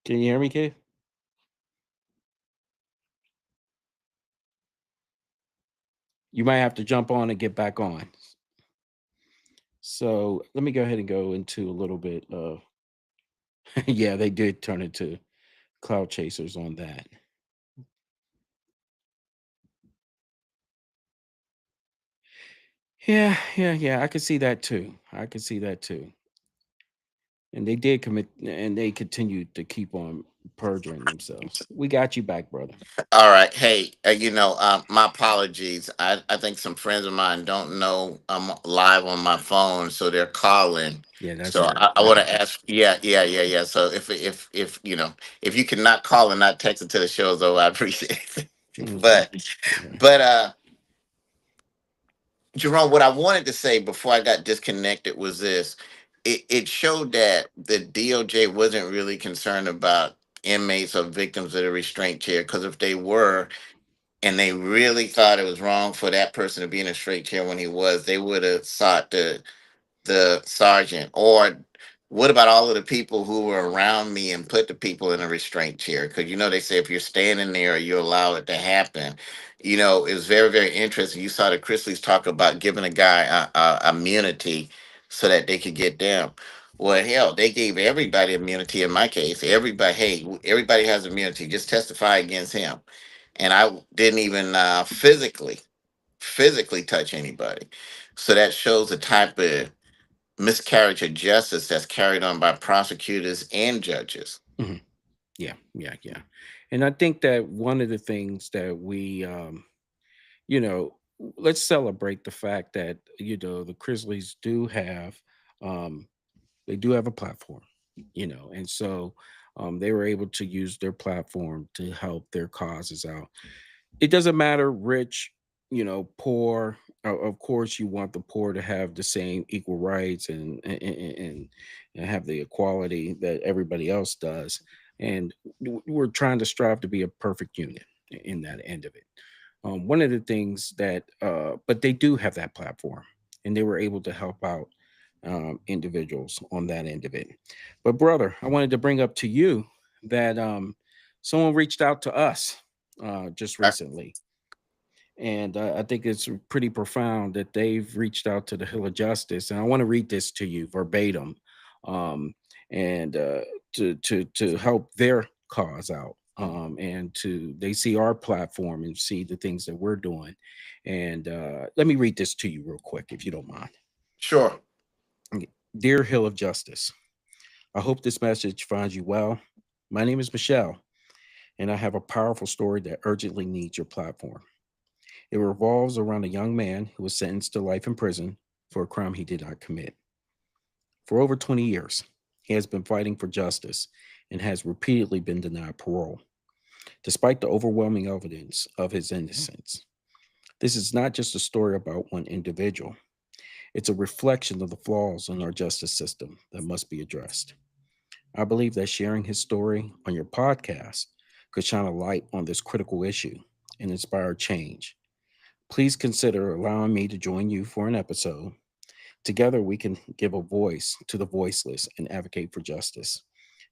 Can you hear me, Kate? You might have to jump on and get back on. So let me go ahead and go into a little bit of yeah, they did turn into cloud chasers on that. Yeah. I could see that too. I could see that too. And they did commit, and they continued to keep on perjuring themselves. We got you back, brother. All right. Hey, my apologies. I think some friends of mine don't know I'm live on my phone, so they're calling. Yeah, that's So all right. I That want to happens. ask, yeah. So if if you cannot call and not text until the show's over, I appreciate it. Okay. but Okay. but Jerome, what I wanted to say before I got disconnected was this. It showed that the DOJ wasn't really concerned about inmates or victims of the restraint chair, because if they were, and they really thought it was wrong for that person to be in a straight chair when he was, they would have sought the sergeant. Or what about all of the people who were around me and put the people in a restraint chair? Because they say if you're standing there, you allow it to happen. It was very, very interesting. You saw the Chrisleys talk about giving a guy immunity so that they could get down. Well, hell, they gave everybody immunity in my case. Everybody, hey, everybody has immunity. Just testify against him. And I didn't even physically touch anybody. So that shows the type of miscarriage of justice that's carried on by prosecutors and judges. Mhm. Yeah. And I think that one of the things that we, you know, let's celebrate the fact that the Grizzlies do have, um, they do have a platform, and so They were able to use their platform to help their causes out. It doesn't matter rich, poor. Of course, you want the poor to have the same equal rights and have the equality that everybody else does. And we're trying to strive to be a perfect unit in that end of it. One of the things that, but they do have that platform, and they were able to help out individuals on that end of it. But brother, I wanted to bring up to you that someone reached out to us just Uh, recently, and I think it's pretty profound that they've reached out to the Hill of Justice, and I want to read this to you verbatim, um, and to help their cause out, and to they see our platform and see the things that we're doing, and let me read this to you real quick, if you don't mind. sure. Okay. Dear Hill of Justice, I hope this message finds you well. My name is Michelle, and I have a powerful story that urgently needs your platform. It revolves around a young man who was sentenced to life in prison for a crime he did not commit. For over 20 years, he has been fighting for justice and has repeatedly been denied parole, despite the overwhelming evidence of his innocence. This is not just a story about one individual, it's a reflection of the flaws in our justice system that must be addressed. I believe that sharing his story on your podcast could shine a light on this critical issue and inspire change. Please consider allowing me to join you for an episode. Together, we can give a voice to the voiceless and advocate for justice.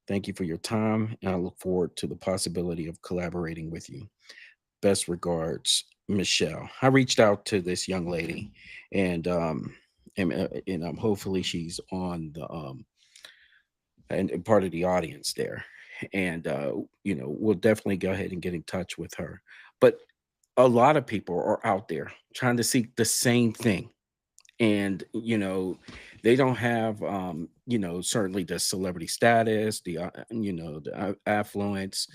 Thank you for your time, and I look forward to the possibility of collaborating with you. Best regards, Michelle. I reached out to this young lady, and hopefully she's on the and part of the audience there, and we'll definitely go ahead and get in touch with her. But a lot of people are out there trying to seek the same thing, and they don't have certainly the celebrity status, the affluence,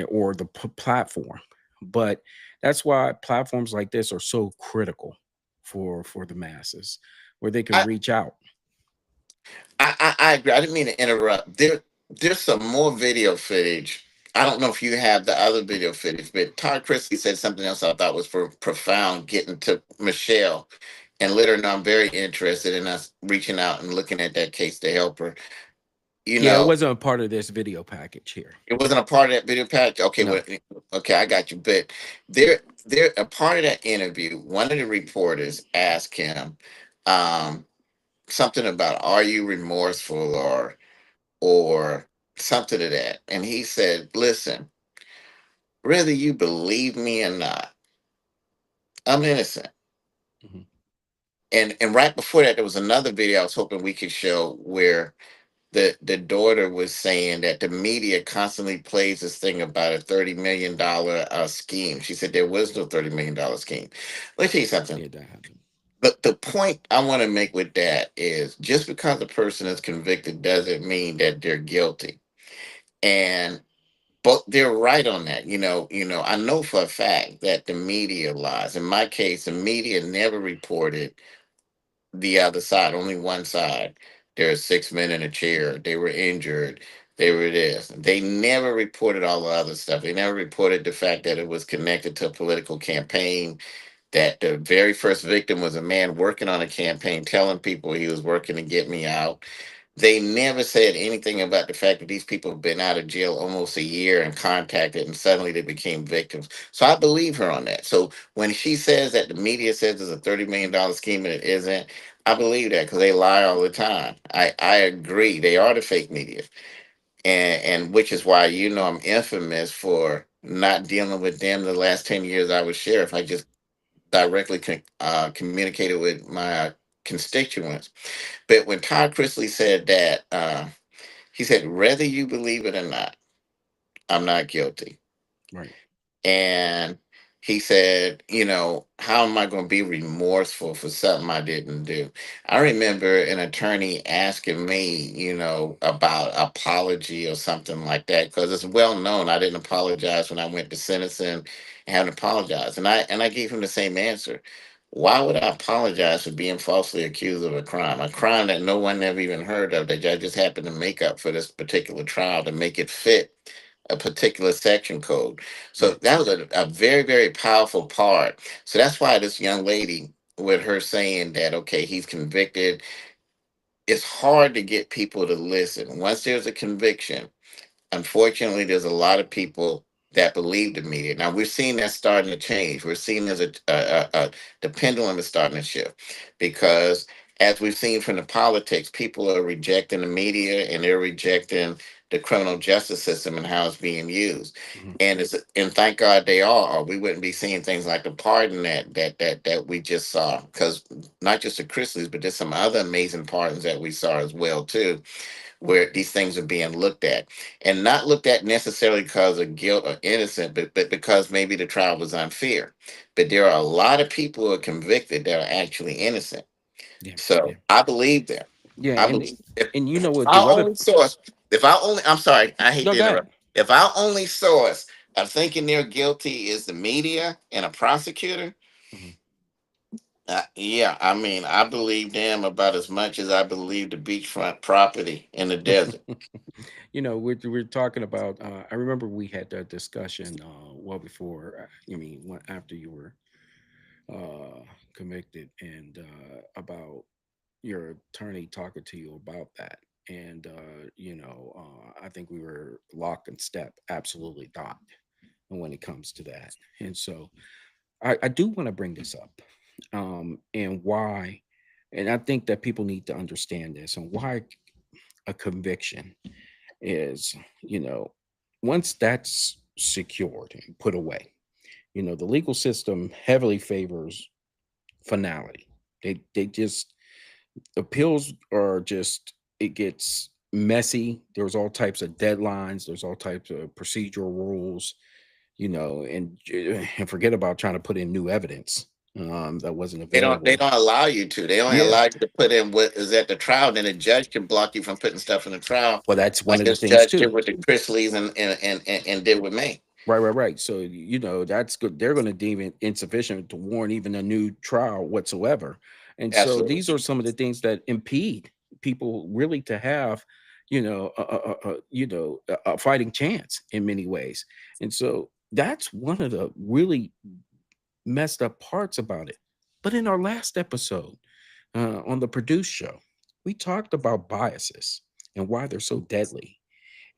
or the platform. But that's why platforms like this are so critical for the masses, where they can I, reach out. I agree. I didn't mean to interrupt. There's some more video footage. I don't know if you have the other video footage, but Todd Chrisley said something else I thought was profound, getting to Michelle and let her know I'm very interested in us reaching out and looking at that case to help her. You Yeah, it know, wasn't a part of this video package here. it wasn't a part of that video package. Okay, No. well, okay, I got you. But they're a part of that interview. One of the reporters asked him um, something about, "Are you remorseful?" or something to that. And he said, "Listen, whether you believe me or not, I'm innocent." Mhm. And right before that, there was another video I was hoping we could show where the daughter was saying that the media constantly plays this thing about a $30 million scheme. She said there was no $30 million scheme. Let me tell you something. Yeah, that happened. But the point I want to make with that is just because a person is convicted doesn't mean that they're guilty. And but they're right on that. I know for a fact that the media lies. In my case, the media never reported the other side, only one side. There are six men in a chair. They were injured. They were this. They never reported all the other stuff. They never reported the fact that it was connected to a political campaign, that the very first victim was a man working on a campaign telling people he was working to get me out. They never said anything about the fact that these people have been out of jail almost a year and contacted, and suddenly they became victims. So I believe her on that. So when she says that the media says it's a $30 million scheme and it isn't, I believe that because they lie all the time. I agree. They are the fake media. And which is why I'm infamous for not dealing with them the last 10 years I was sheriff. I just directly communicated with my constituents. But when Todd Chrisley said that, he said, whether you believe it or not, I'm not guilty. Right. And he said, how am I going to be remorseful for something I didn't do? I remember an attorney asking me, about apology or something like that, because it's well known I didn't apologize when I went to sentencing and haven't apologized. And I gave him the same answer. Why would I apologize for being falsely accused of a crime that no one ever even heard of, that I just happened to make up for this particular trial to make it fit a particular section code. So Yeah. that was a very, very powerful part. So that's why this young lady, with her saying that, okay, he's convicted, it's hard to get people to listen. Once there's a conviction, unfortunately, there's a lot of people that believe the media. Now we're seeing that starting to change. We're seeing there's the pendulum is starting to shift, because as we've seen from the politics, people are rejecting the media and they're rejecting the criminal justice system and how it's being used. Mhm. And thank God they are, or we wouldn't be seeing things like the pardon that we just saw. Because not just the Chrisleys, but there's some other amazing pardons that we saw as well too, where these things are being looked at, and not looked at necessarily because of guilt or innocent, but because maybe the trial was unfair. But there are a lot of people who are convicted that are actually innocent. Yeah. So Yeah. I believe them. Yeah. I believe And you know if what? The our other. only source, if our only, I'm sorry, I hate No, to go ahead. interrupt. If our only source of thinking they're guilty is the media and a prosecutor, Mhm. yeah, I mean, I believe them about as much as I believe the beachfront property in the desert. We're talking about. I remember we had that discussion well before. After you were convicted, and about your attorney talking to you about that. And I think we were lock and step. Absolutely not. When it comes to that, and so I do want to bring this up, and why. And I think that people need to understand this and why a conviction is, you know, once that's secured and put away, the legal system heavily favors finality. They just, appeals are just, it gets messy. There's all types of deadlines, there's all types of procedural rules, and forget about trying to put in new evidence that wasn't They available. don't allow you to. They only Yeah. allow you to put in what is at the trial. Then a judge can block you from putting stuff in the trial, Well, that's one like of the this things judge did too. with the Chrisleys and did with me. Right. So, that's good. They're going to deem it insufficient to warrant even a new trial whatsoever. And so these Absolutely. are some of the things that impede people really to have, a fighting chance in many ways. And so that's one of the really messed up parts about it. But in our last episode on the Produced Show, we talked about biases and why they're so deadly.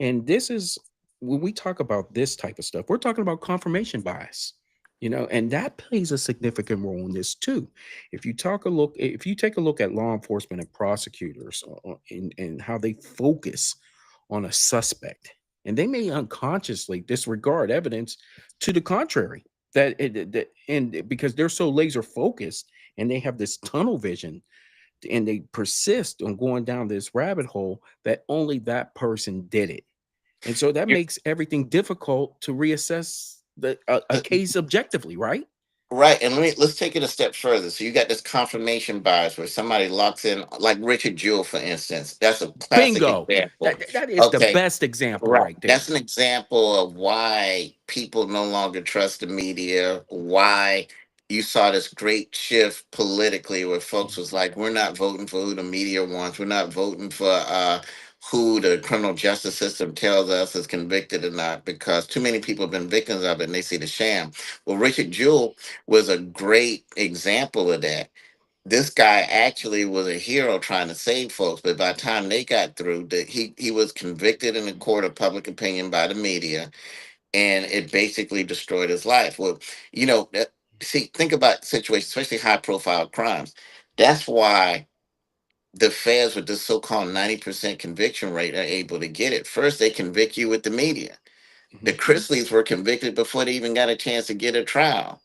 And this is when we talk about this type of stuff, we're talking about confirmation bias, and that plays a significant role in this too. If you take a look at law enforcement and prosecutors and how they focus on a suspect, and they may unconsciously disregard evidence to the contrary. And because they're so laser focused and they have this tunnel vision and they persist on going down this rabbit hole that only that person did it, and so that makes everything difficult to reassess a case objectively, right? Right, and let's take it a step further. So you got this confirmation bias where somebody locks in, like Richard Jewell, for instance. That's a classic Bingo. example. That is the Okay, best example right. right That's there. an example of why people no longer trust the media, why you saw this great shift politically where folks was like, we're not voting for who the media wants. We're not voting for who the criminal justice system tells us is convicted or not, because too many people have been victims of it and they see the sham. Well, Richard Jewell was a great example of that. This guy actually was a hero trying to save folks, but by the time they got through, he was convicted in the court of public opinion by the media, and it basically destroyed his life. Well, see, think about situations, especially high profile crimes. That's why the feds with this so-called 90% conviction rate are able to get it. First, they convict you with the media. The Mhm. Chrisleys were convicted before they even got a chance to get a trial.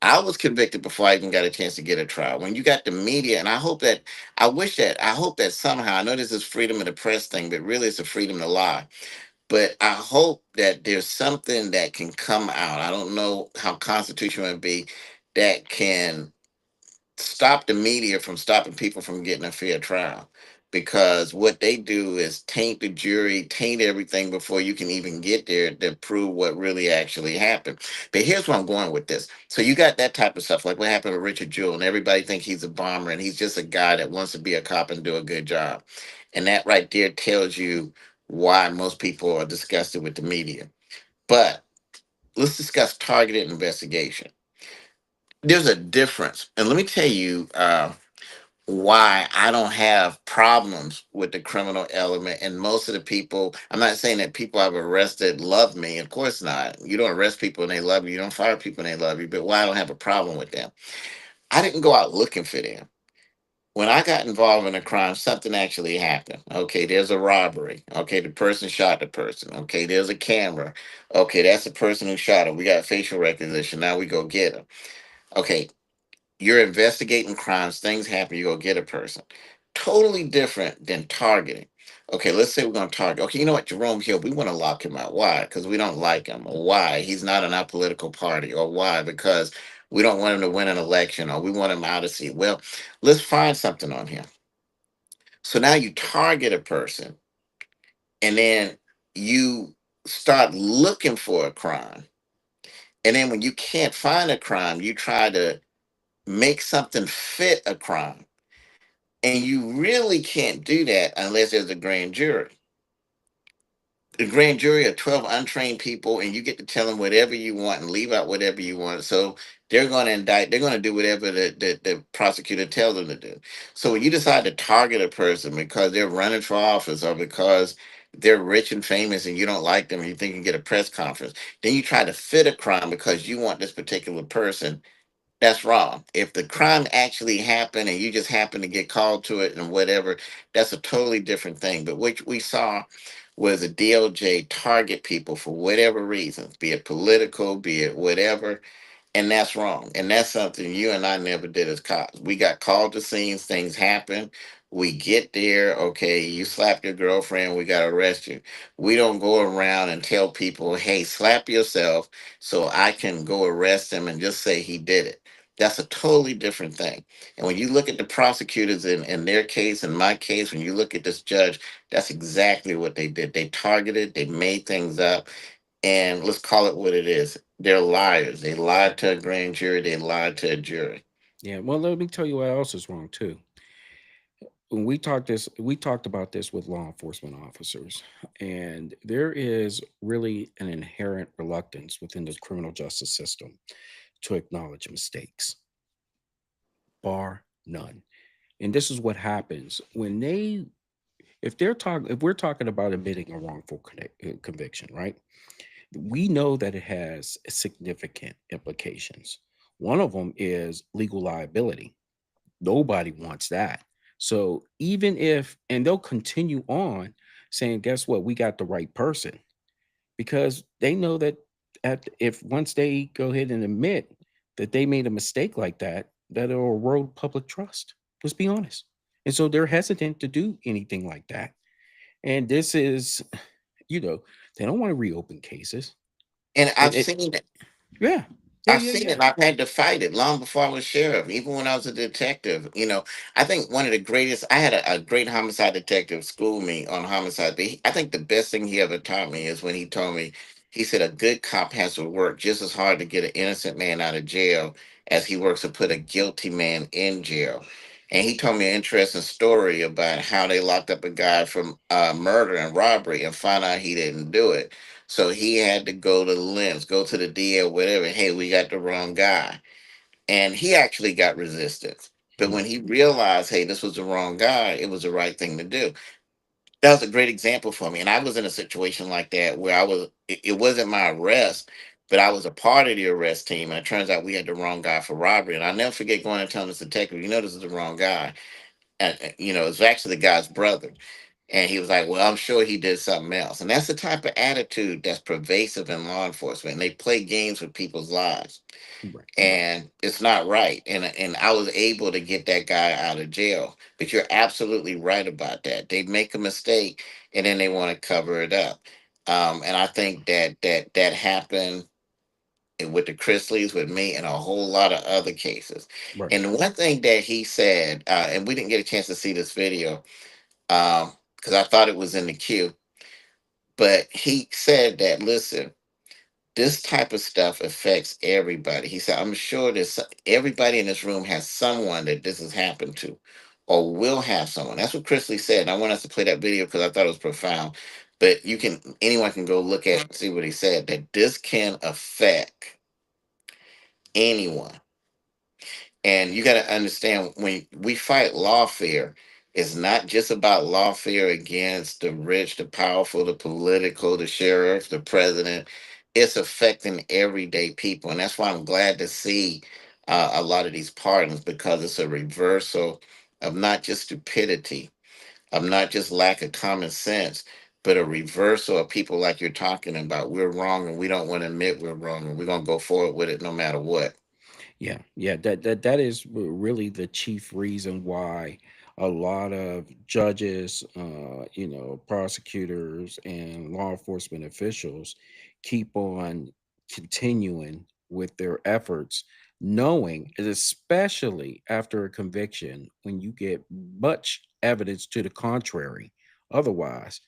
I was convicted before I even got a chance to get a trial. When you got the media, and I hope that somehow, I know this is freedom of the press thing, but really it's a freedom to lie. But I hope that there's something that can come out. I don't know how constitutional it would be, that can stop the media from stopping people from getting a fair trial, because what they do is taint the jury, taint everything before you can even get there to prove what really actually happened. But here's where I'm going with this. So you got that type of stuff, like what happened with Richard Jewell, and everybody think he's a bomber and he's just a guy that wants to be a cop and do a good job. And that right there tells you why most people are disgusted with the media. But let's discuss targeted investigation. There's a difference. And let me tell you, why I don't have problems with the criminal element. And most of the people, I'm not saying that people I've arrested love me. Of course not. You don't arrest people and they love you. You don't fire people and they love you. But why I don't have a problem with them? I didn't go out looking for them. When I got involved in a crime, something actually happened. Okay, there's a robbery. Okay, the person shot the person. Okay, there's a camera. Okay, that's the person who shot him. We got facial recognition. Now we go get him. Okay, you're investigating crimes, things happen, you go get a person. Totally different than targeting. Okay, let's say we're going to target. Okay, you know what, Jerome Hill, we want to lock him out. Why? Because we don't like him. Or why? He's not in our political party. Or why? Because we don't want him to win an election, or we want him out of seat. Well, let's find something on him. So now you target a person, and then you start looking for a crime. And then when you can't find a crime, you try to make something fit a crime. And you really can't do that unless there's a grand jury. The grand jury are 12 untrained people, and you get to tell them whatever you want and leave out whatever you want. So they're going to indict, they're going to do whatever the prosecutor tells them to do. So when you decide to target a person because they're running for office, or because they're rich and famous and you don't like them and you think you can get a press conference, then you try to fit a crime because you want this particular person. That's wrong. If the crime actually happened and you just happen to get called to it and whatever, that's a totally different thing. But what we saw was a DOJ target people for whatever reasons, be it political, be it whatever, and that's wrong. And that's something you and I never did as cops. We got called to scenes, things happen. We get there, okay, you slap your girlfriend, we got to arrest you. We don't go around and tell people, hey, slap yourself so I can go arrest him and just say he did it. That's a totally different thing. And when you look at the prosecutors in their case, in my case, when you look at this judge, that's exactly what they did. They targeted, they made things up, and let's call it what it is. They're liars. They lied to a grand jury. They lied to a jury. Yeah, well, let me tell you what else is wrong too. When we talked about this with law enforcement officers, and there is really an inherent reluctance within the criminal justice system to acknowledge mistakes, bar none. And this is what happens when they, if we're talking about admitting a wrongful conviction, right? We know that it has significant implications. One of them is legal liability. Nobody wants that. So even if, and they'll continue on saying, guess what? We got the right person, because they know that if once they go ahead and admit that they made a mistake like that, that it'll erode public trust. Let's be honest. And so they're hesitant to do anything like that. And this is, you know, they don't want to reopen cases. And It, I've it seen it. yeah, yeah, I've yeah, seen yeah. it. I've had to fight it long before I was sheriff, even when I was a detective. I think one of the greatest, I had a great homicide detective school me on homicide. But I think the best thing he ever taught me is when he told me, he said, a good cop has to work just as hard to get an innocent man out of jail as he works to put a guilty man in jail. And he told me an interesting story about how they locked up a guy from murder and robbery and found out he didn't do it. So he had to go to the limbs, go to the DA, whatever. Hey, we got the wrong guy. And he actually got resistance. But when Mhm. he realized, hey, this was the wrong guy, it was the right thing to do. That was a great example for me. And I was in a situation like that where it wasn't my arrest, but I was a part of the arrest team. And it turns out we had the wrong guy for robbery. And I'll never forget going and telling this detective, this is the wrong guy. And it's actually the guy's brother. And he was like, well, I'm sure he did something else. And that's the type of attitude that's pervasive in law enforcement. And they play games with people's lives. Right. And it's not right. And I was able to get that guy out of jail. But you're absolutely right about that. They make a mistake and then they want to cover it up. And I think that happened with the Chrisleys, with me, and a whole lot of other cases. Right. And the one thing that he said, and we didn't get a chance to see this video because I thought it was in the queue, but he said that, listen, this type of stuff affects everybody. He said, I'm sure everybody in this room has someone that this has happened to or will have someone. That's what Chrisley said. And I want us to play that video because I thought it was profound. But anyone can go look at it and see what he said, that this can affect anyone. And you got to understand, when we fight lawfare, it's not just about lawfare against the rich, the powerful, the political, the sheriff, the president. It's affecting everyday people. And that's why I'm glad to see a lot of these pardons, because it's a reversal of not just stupidity, of not just lack of common sense, but a reversal of people like you're talking about. We're wrong and we don't want to admit we're wrong, and we're going to go forward with it no matter what. Yeah, yeah, that is really the chief reason why a lot of judges, prosecutors, and law enforcement officials keep on continuing with their efforts, knowing, and especially after a conviction, when you get much evidence to the contrary, otherwise,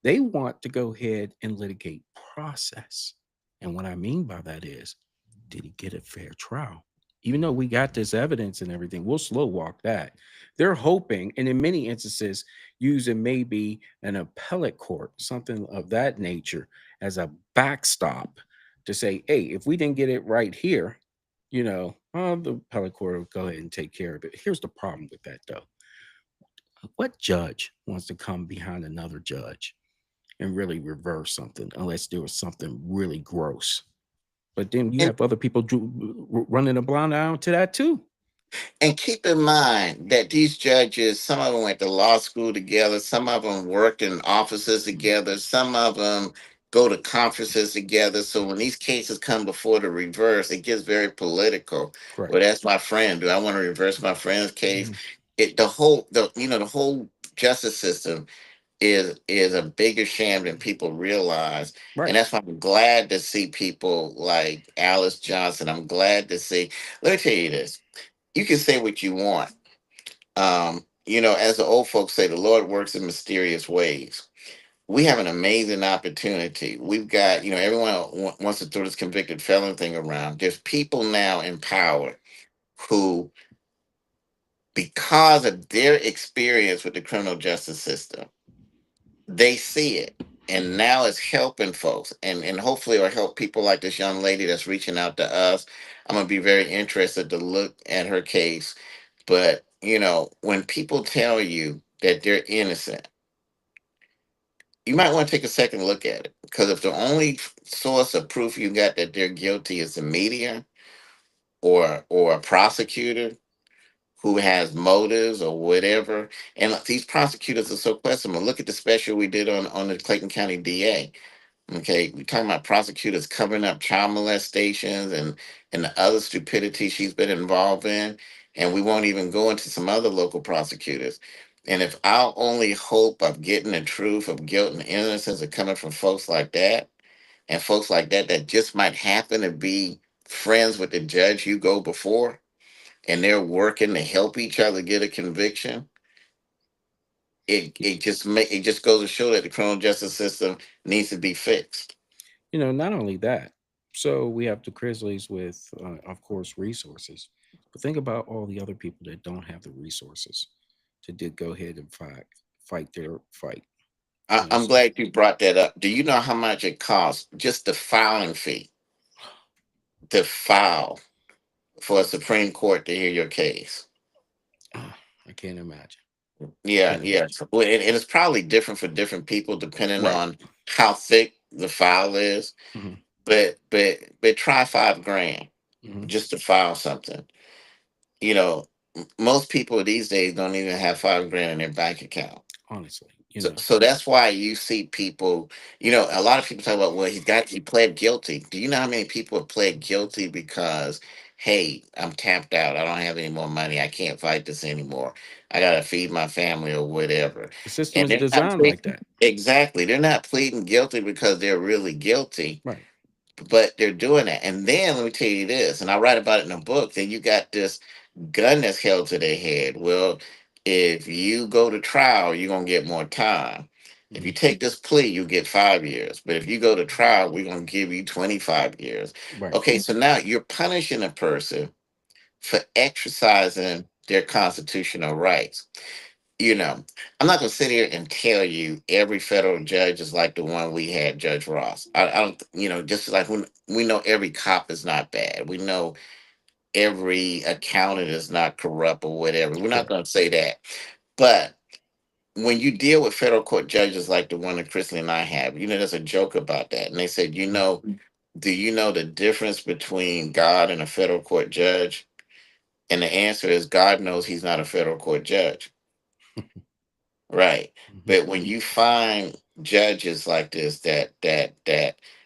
they want to go ahead and litigate process. And what I mean by that is, did he get a fair trial? Even though we got this evidence and everything, we'll slow walk that. They're hoping, and in many instances, using maybe an appellate court, something of that nature, as a backstop to say, hey, if we didn't get it right here, the appellate court will go ahead and take care of it. Here's the problem with that, though. What judge wants to come behind another judge and really reverse something unless there was something really gross? But then you have other people running a blind eye to that too. And keep in mind that these judges, some of them went to law school together, some of them worked in offices together, some of them go to conferences together. So when these cases come before the reverse, it gets very political. Correct. Well, that's my friend. Do I want to reverse my friend's case? Mhm. The whole justice system is a bigger sham than people realize. And Right. that's why I'm glad to see people like Alice Johnson. I'm glad to see. Let me tell you this. You can say what you want. As the old folks say, the Lord works in mysterious ways. We have an amazing opportunity. We've got, everyone wants to throw this convicted felon thing around. There's people now in power who, because of their experience with the criminal justice system, they see it. And now it's helping folks. And hopefully it'll help people like this young lady that's reaching out to us. I'm going to be very interested to look at her case. But, when people tell you that they're innocent, you might want to take a second look at it. Because if the only source of proof you got that they're guilty is the media or a prosecutor who has motives or whatever, and these prosecutors are so questionable. Look at the special we did on the Clayton County DA. Okay, we're talking about prosecutors covering up child molestations and the other stupidity she's been involved in, and we won't even go into some other local prosecutors. And if our only hope of getting the truth of guilt and innocence are coming from folks like that, and folks like that just might happen to be friends with the judge you go before, and they're working to help each other get a conviction, it just goes to show that the criminal justice system needs to be fixed. Not only that. So we have the Grizzlies with, of course, resources. But think about all the other people that don't have the resources to go ahead and fight their fight. I'm So glad you brought that up. Do you know how much it costs, just the filing fee, to file for a Supreme Court to hear your case? I can't imagine. Yeah, Can't yeah. imagine. Well, and it's probably different for different people depending Right. on how thick the file is. Hmm. But try $5,000 Hmm. just to file something. You know, most people these days don't even have $5,000 in their bank account. Honestly, So that's why you see people, a lot of people talk about, well, he pled guilty. Do you know how many people have pled guilty because, hey, I'm tapped out. I don't have any more money. I can't fight this anymore. I got to feed my family or whatever. the system And is they're not designed like pleading, that. exactly. They're not pleading guilty because they're really guilty. Right. but they're doing that. And then let me tell you this, and I write about it in a book. Then you got this gun that's held to their head. Well, if you go to trial, you're gonna get more time. If you Mhm. take this plea, you get 5 years. But if you go to trial, we're gonna give you 25 years. Right. Okay, so now you're punishing a person for exercising their constitutional rights. I'm not going to sit here and tell you every federal judge is like the one we had, Judge Ross. I don't, just like when we know every cop is not bad. We know every accountant is not corrupt or whatever. We're not Sure. going to say that. But when you deal with federal court judges like the one that Chrisley and I have, there's a joke about that. And they said, do you know the difference between God and a federal court judge? And the answer is God knows he's not a federal court judge. Right. Mhm. But when you find judges like this that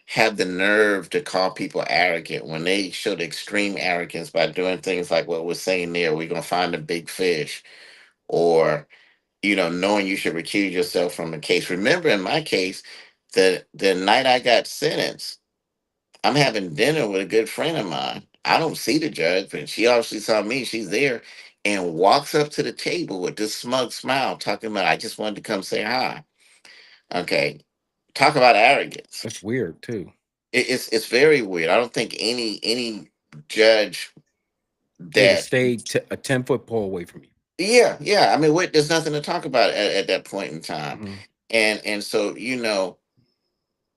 have the nerve to call people arrogant, when they show the extreme arrogance by doing things like what we're saying there, we're gonna find a big fish, or knowing you should recuse yourself from a case. Remember in my case, the night I got sentenced, I'm having dinner with a good friend of mine. I don't see the judge, but she obviously saw me. She's there and walks up to the table with this smug smile, talking about, I just wanted to come say hi. Okay. Talk about arrogance. That's weird too. It's very weird. I don't think any judge They'd have that, stayed a 10-foot pole away from you. yeah. I mean, there's nothing to talk about at that point in time. Mhm. And so,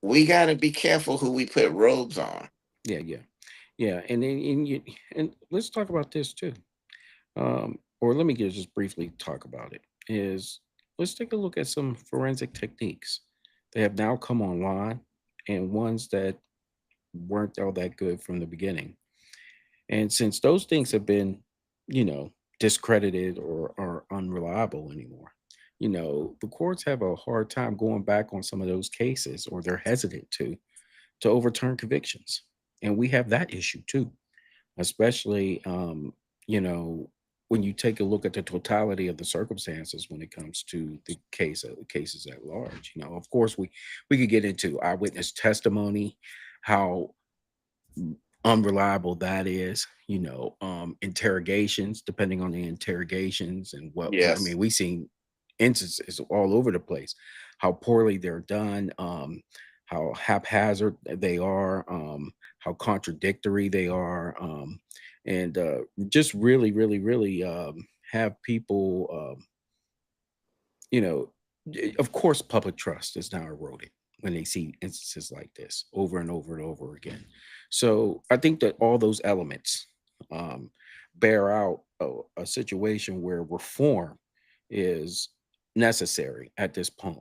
we got to be careful who we put robes on. Yeah, yeah, yeah. And let's talk about this too. Or let me just briefly talk about it. Is let's take a look at some forensic techniques that have now come online, and ones that weren't all that good from the beginning. And since those things have been, discredited or are unreliable anymore, the courts have a hard time going back on some of those cases, or they're hesitant to overturn convictions. And we have that issue too, especially, you know, when you take a look at the totality of the circumstances when it comes to the cases at large. Of course, we could get into eyewitness testimony, how unreliable that is, interrogations, depending on the interrogations and what I Yes. mean, we've seen instances all over the place, how poorly they're done, how haphazard they are, how contradictory they are, and just really, really, really have people, you know, of course, public trust is now eroded when they see instances like this over and over and over again. So I think that all those elements um, bear out a situation where reform is necessary at this point.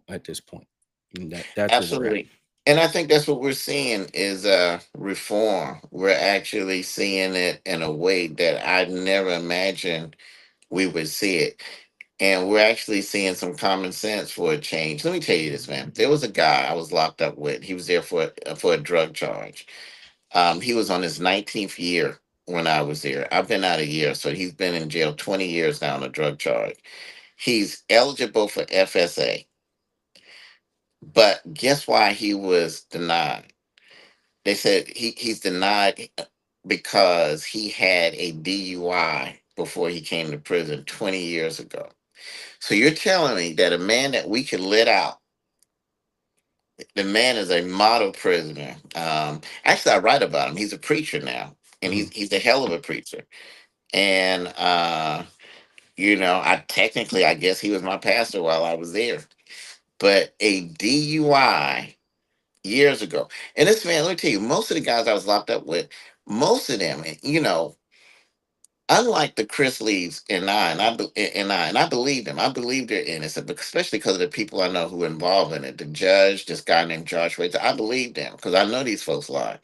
And that's where we're at. Absolutely. And I think that's what we're seeing is reform. We're actually seeing it in a way that I never imagined we would see it. And we're actually seeing some common sense for a change. Let me tell you this, man. There was a guy I was locked up with. He was there for a drug charge. He was on his 19th year when I was there. I've been out a year, so he's been in jail 20 years now on a drug charge. He's eligible for FSA, but guess why he was denied? They said he's denied because he had a DUI before he came to prison 20 years ago. So you're telling me that a man that we could let out, the man is a model prisoner. Actually, I write about him. He's a preacher now, and he's Mhm. he's a hell of a preacher. And I guess he was my pastor while I was there. But a DUI years ago, and this man, let me tell you, most of the guys I was locked up with, most of them, unlike the Chrisleys and I believe them. I believe they're innocent, but especially because of the people I know who are involved in it. The judge, this guy named Josh Rader, I believe them because I know these folks lie.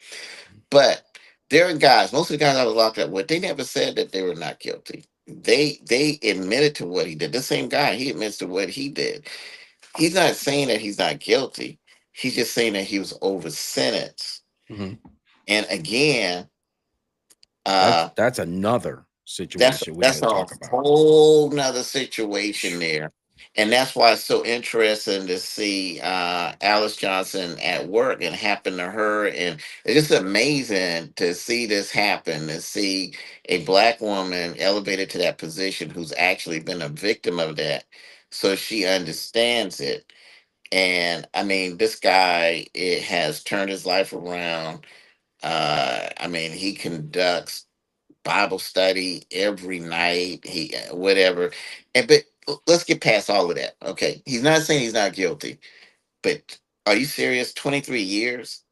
But there are guys, most of the guys I was locked up with, they never said that they were not guilty. They admitted to what he did. The same guy, he admits to what he did. He's not saying that he's not guilty. He's just saying that he was over sentenced. Mhm. And again, That's uh, that's another that's situation we got that's to a talk about. whole nother situation there. And that's why it's so interesting to see Alice Johnson at work and happen to her. And it's just amazing to see this happen, to see a black woman elevated to that position who's actually been a victim of that. So she understands it. And I mean, this guy, it has turned his life around. I mean, he conducts Bible study every night. He whatever, and but let's get past all of that. Okay, he's not saying he's not guilty, but are you serious? 23 years,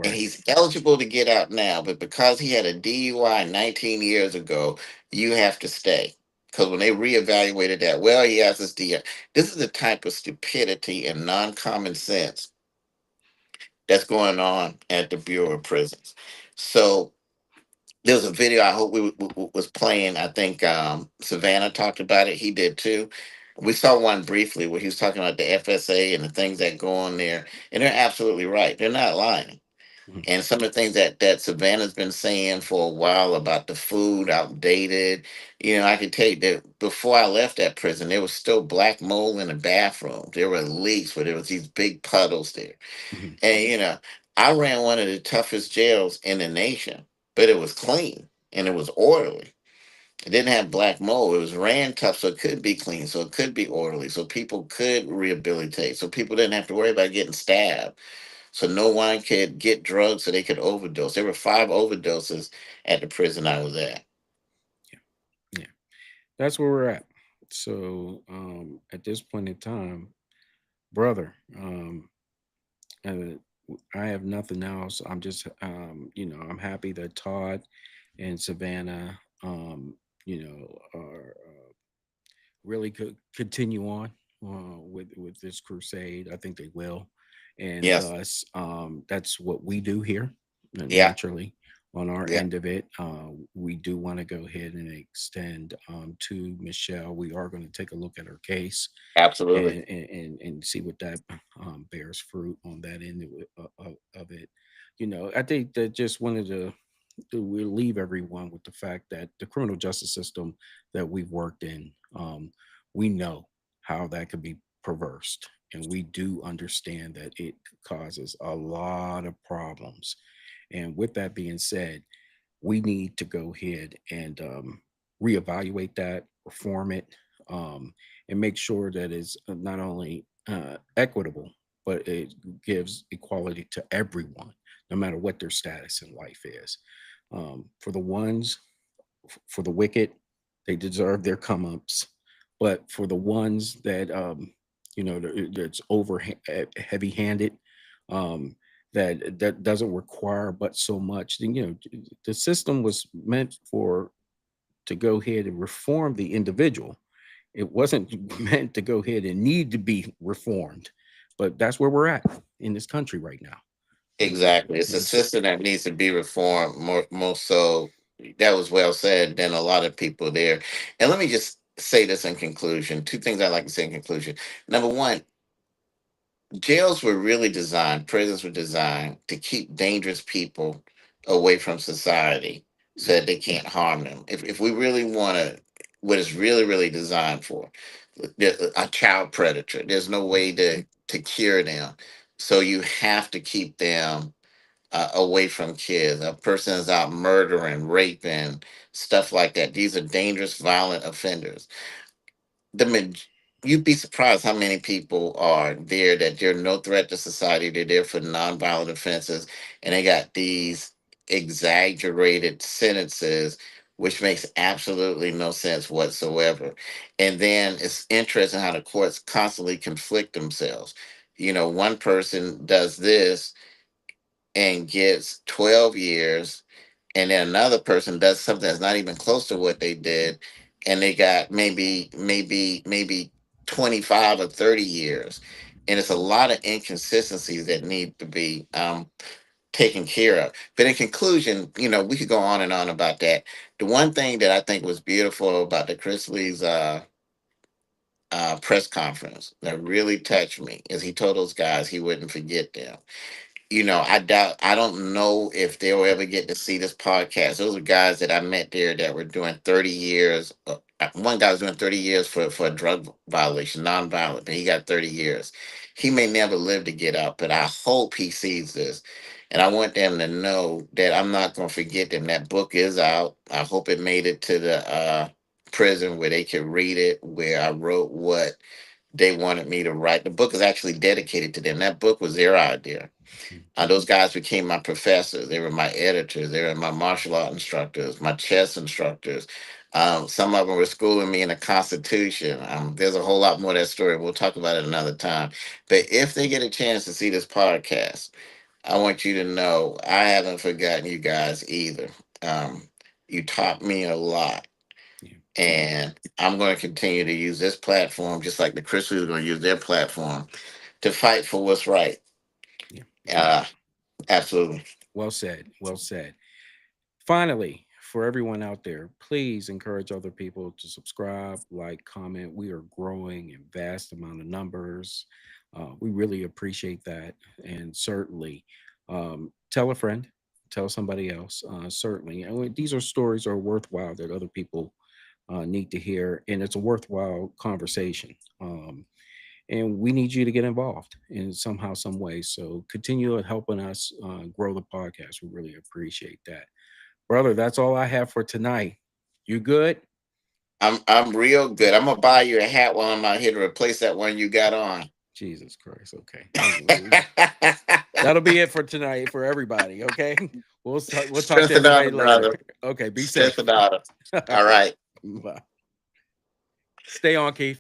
and Right. he's eligible to get out now, but because he had a DUI 19 years ago, you have to stay. Because when they reevaluated that, well, he has this DUI. This is the type of stupidity and non-common sense that's going on at the Bureau of Prisons. So there's a video I hope was playing. I think Savannah talked about it. He did too. We saw one briefly where he was talking about the FSA and the things that go on there, and they're absolutely right. They're not lying. Mhm. And some of the things that Savannah's been saying for a while about the food outdated, I can tell you that before I left that prison, there was still black mold in the bathroom. There were leaks where there was these big puddles there. Mhm. And I ran one of the toughest jails in the nation, but it was clean and it was orderly. It didn't have black mold. It was ran tough, so it could be clean, so it could be orderly, so people could rehabilitate, so people didn't have to worry about getting stabbed, so no one could get drugs, so they could overdose. There were 5 overdoses at the prison I was at. Yeah. That's where we're at. So at this point in time, brother, uh, I have nothing else. I'm just, I'm happy that Todd and Savannah, are really could continue on with this crusade. I think they will, and Yes. thus, that's what we do here. Yeah. Naturally, on our Yeah. end of it, we do want to go ahead and extend to Michelle. We are going to take a look at her case Absolutely. and see what that bears fruit on that end of it. I think that just wanted to relieve everyone with the fact that the criminal justice system that we've worked in, we know how that could be perversed, and we do understand that it causes a lot of problems. And with that being said, we need to go ahead and reevaluate that, reform it, and make sure that it's not only equitable, but it gives equality to everyone, no matter what their status in life is. For the ones, for the wicked, they deserve their come ups. But for the ones that, that's over heavy handed, that doesn't require but so much, then, the system was meant for to go ahead and reform the individual. It wasn't meant to go ahead and need to be reformed. But that's where we're at in this country right now. Exactly. It's a And so, system that needs to be reformed more so. That was well said than a lot of people there. And let me just say this in conclusion. Two things I'd like to say in conclusion. Number one, jails were really designed, prisons were designed to keep dangerous people away from society so that they can't harm them. If we really want to, what it's really designed for, a child predator, there's no way to cure them. So you have to keep them away from kids. A person is out murdering, raping, stuff like that. These are dangerous, violent offenders. the maj- You'd be surprised how many people are there that they're no threat to society. They're there for nonviolent offenses, and they got these exaggerated sentences, which makes absolutely no sense whatsoever. And then it's interesting how the courts constantly conflict themselves. One person does this and gets 12 years, and then another person does something that's not even close to what they did, and they got maybe 25 or 30 years. And it's a lot of inconsistencies that need to be taken care of. But in conclusion, we could go on and on about that. The one thing that I think was beautiful about the Chrisleys press conference that really touched me is he told those guys he wouldn't forget them. I don't know if they'll ever get to see this podcast. Those are guys that I met there that were doing 30 years. One guy was doing 30 years for a drug violation, nonviolent, but he got 30 years. He may never live to get out, but I hope he sees this. And I want them to know that I'm not going to forget them. That book is out. I hope it made it to the prison where they could read it, where I wrote what they wanted me to write. The book is actually dedicated to them. That book was their idea. Those guys became my professors. They were my editors. They were my martial art instructors, my chess instructors. Some of them were schooling me in the Constitution. There's a whole lot more of that story. We'll talk about it another time. But if they get a chance to see this podcast, I want you to know I haven't forgotten you guys either. Um, you taught me a lot. Yeah. And I'm going to continue to use this platform, just like the Chrisleys are going to use their platform, to fight for what's right. Yeah. Uh, Absolutely. Well said. Well said. Finally, for everyone out there, please encourage other people to subscribe, like, comment. We are growing in vast amount of numbers. We really appreciate that. And certainly tell a friend, tell somebody else. Certainly. And these are stories are worthwhile that other people need to hear. And it's a worthwhile conversation. And we need you to get involved in somehow, some way. So continue helping us grow the podcast. We really appreciate that. Brother, that's all I have for tonight. You good? I'm real good. I'm gonna buy you a hat while I'm out here to replace that one you got on. Jesus Christ. Okay. That'll be it for tonight for everybody. Okay. We'll talk to Strength and everybody honor, later. brother. Okay. Be safe. Strength and honor. All right. Bye. Stay on, Keith.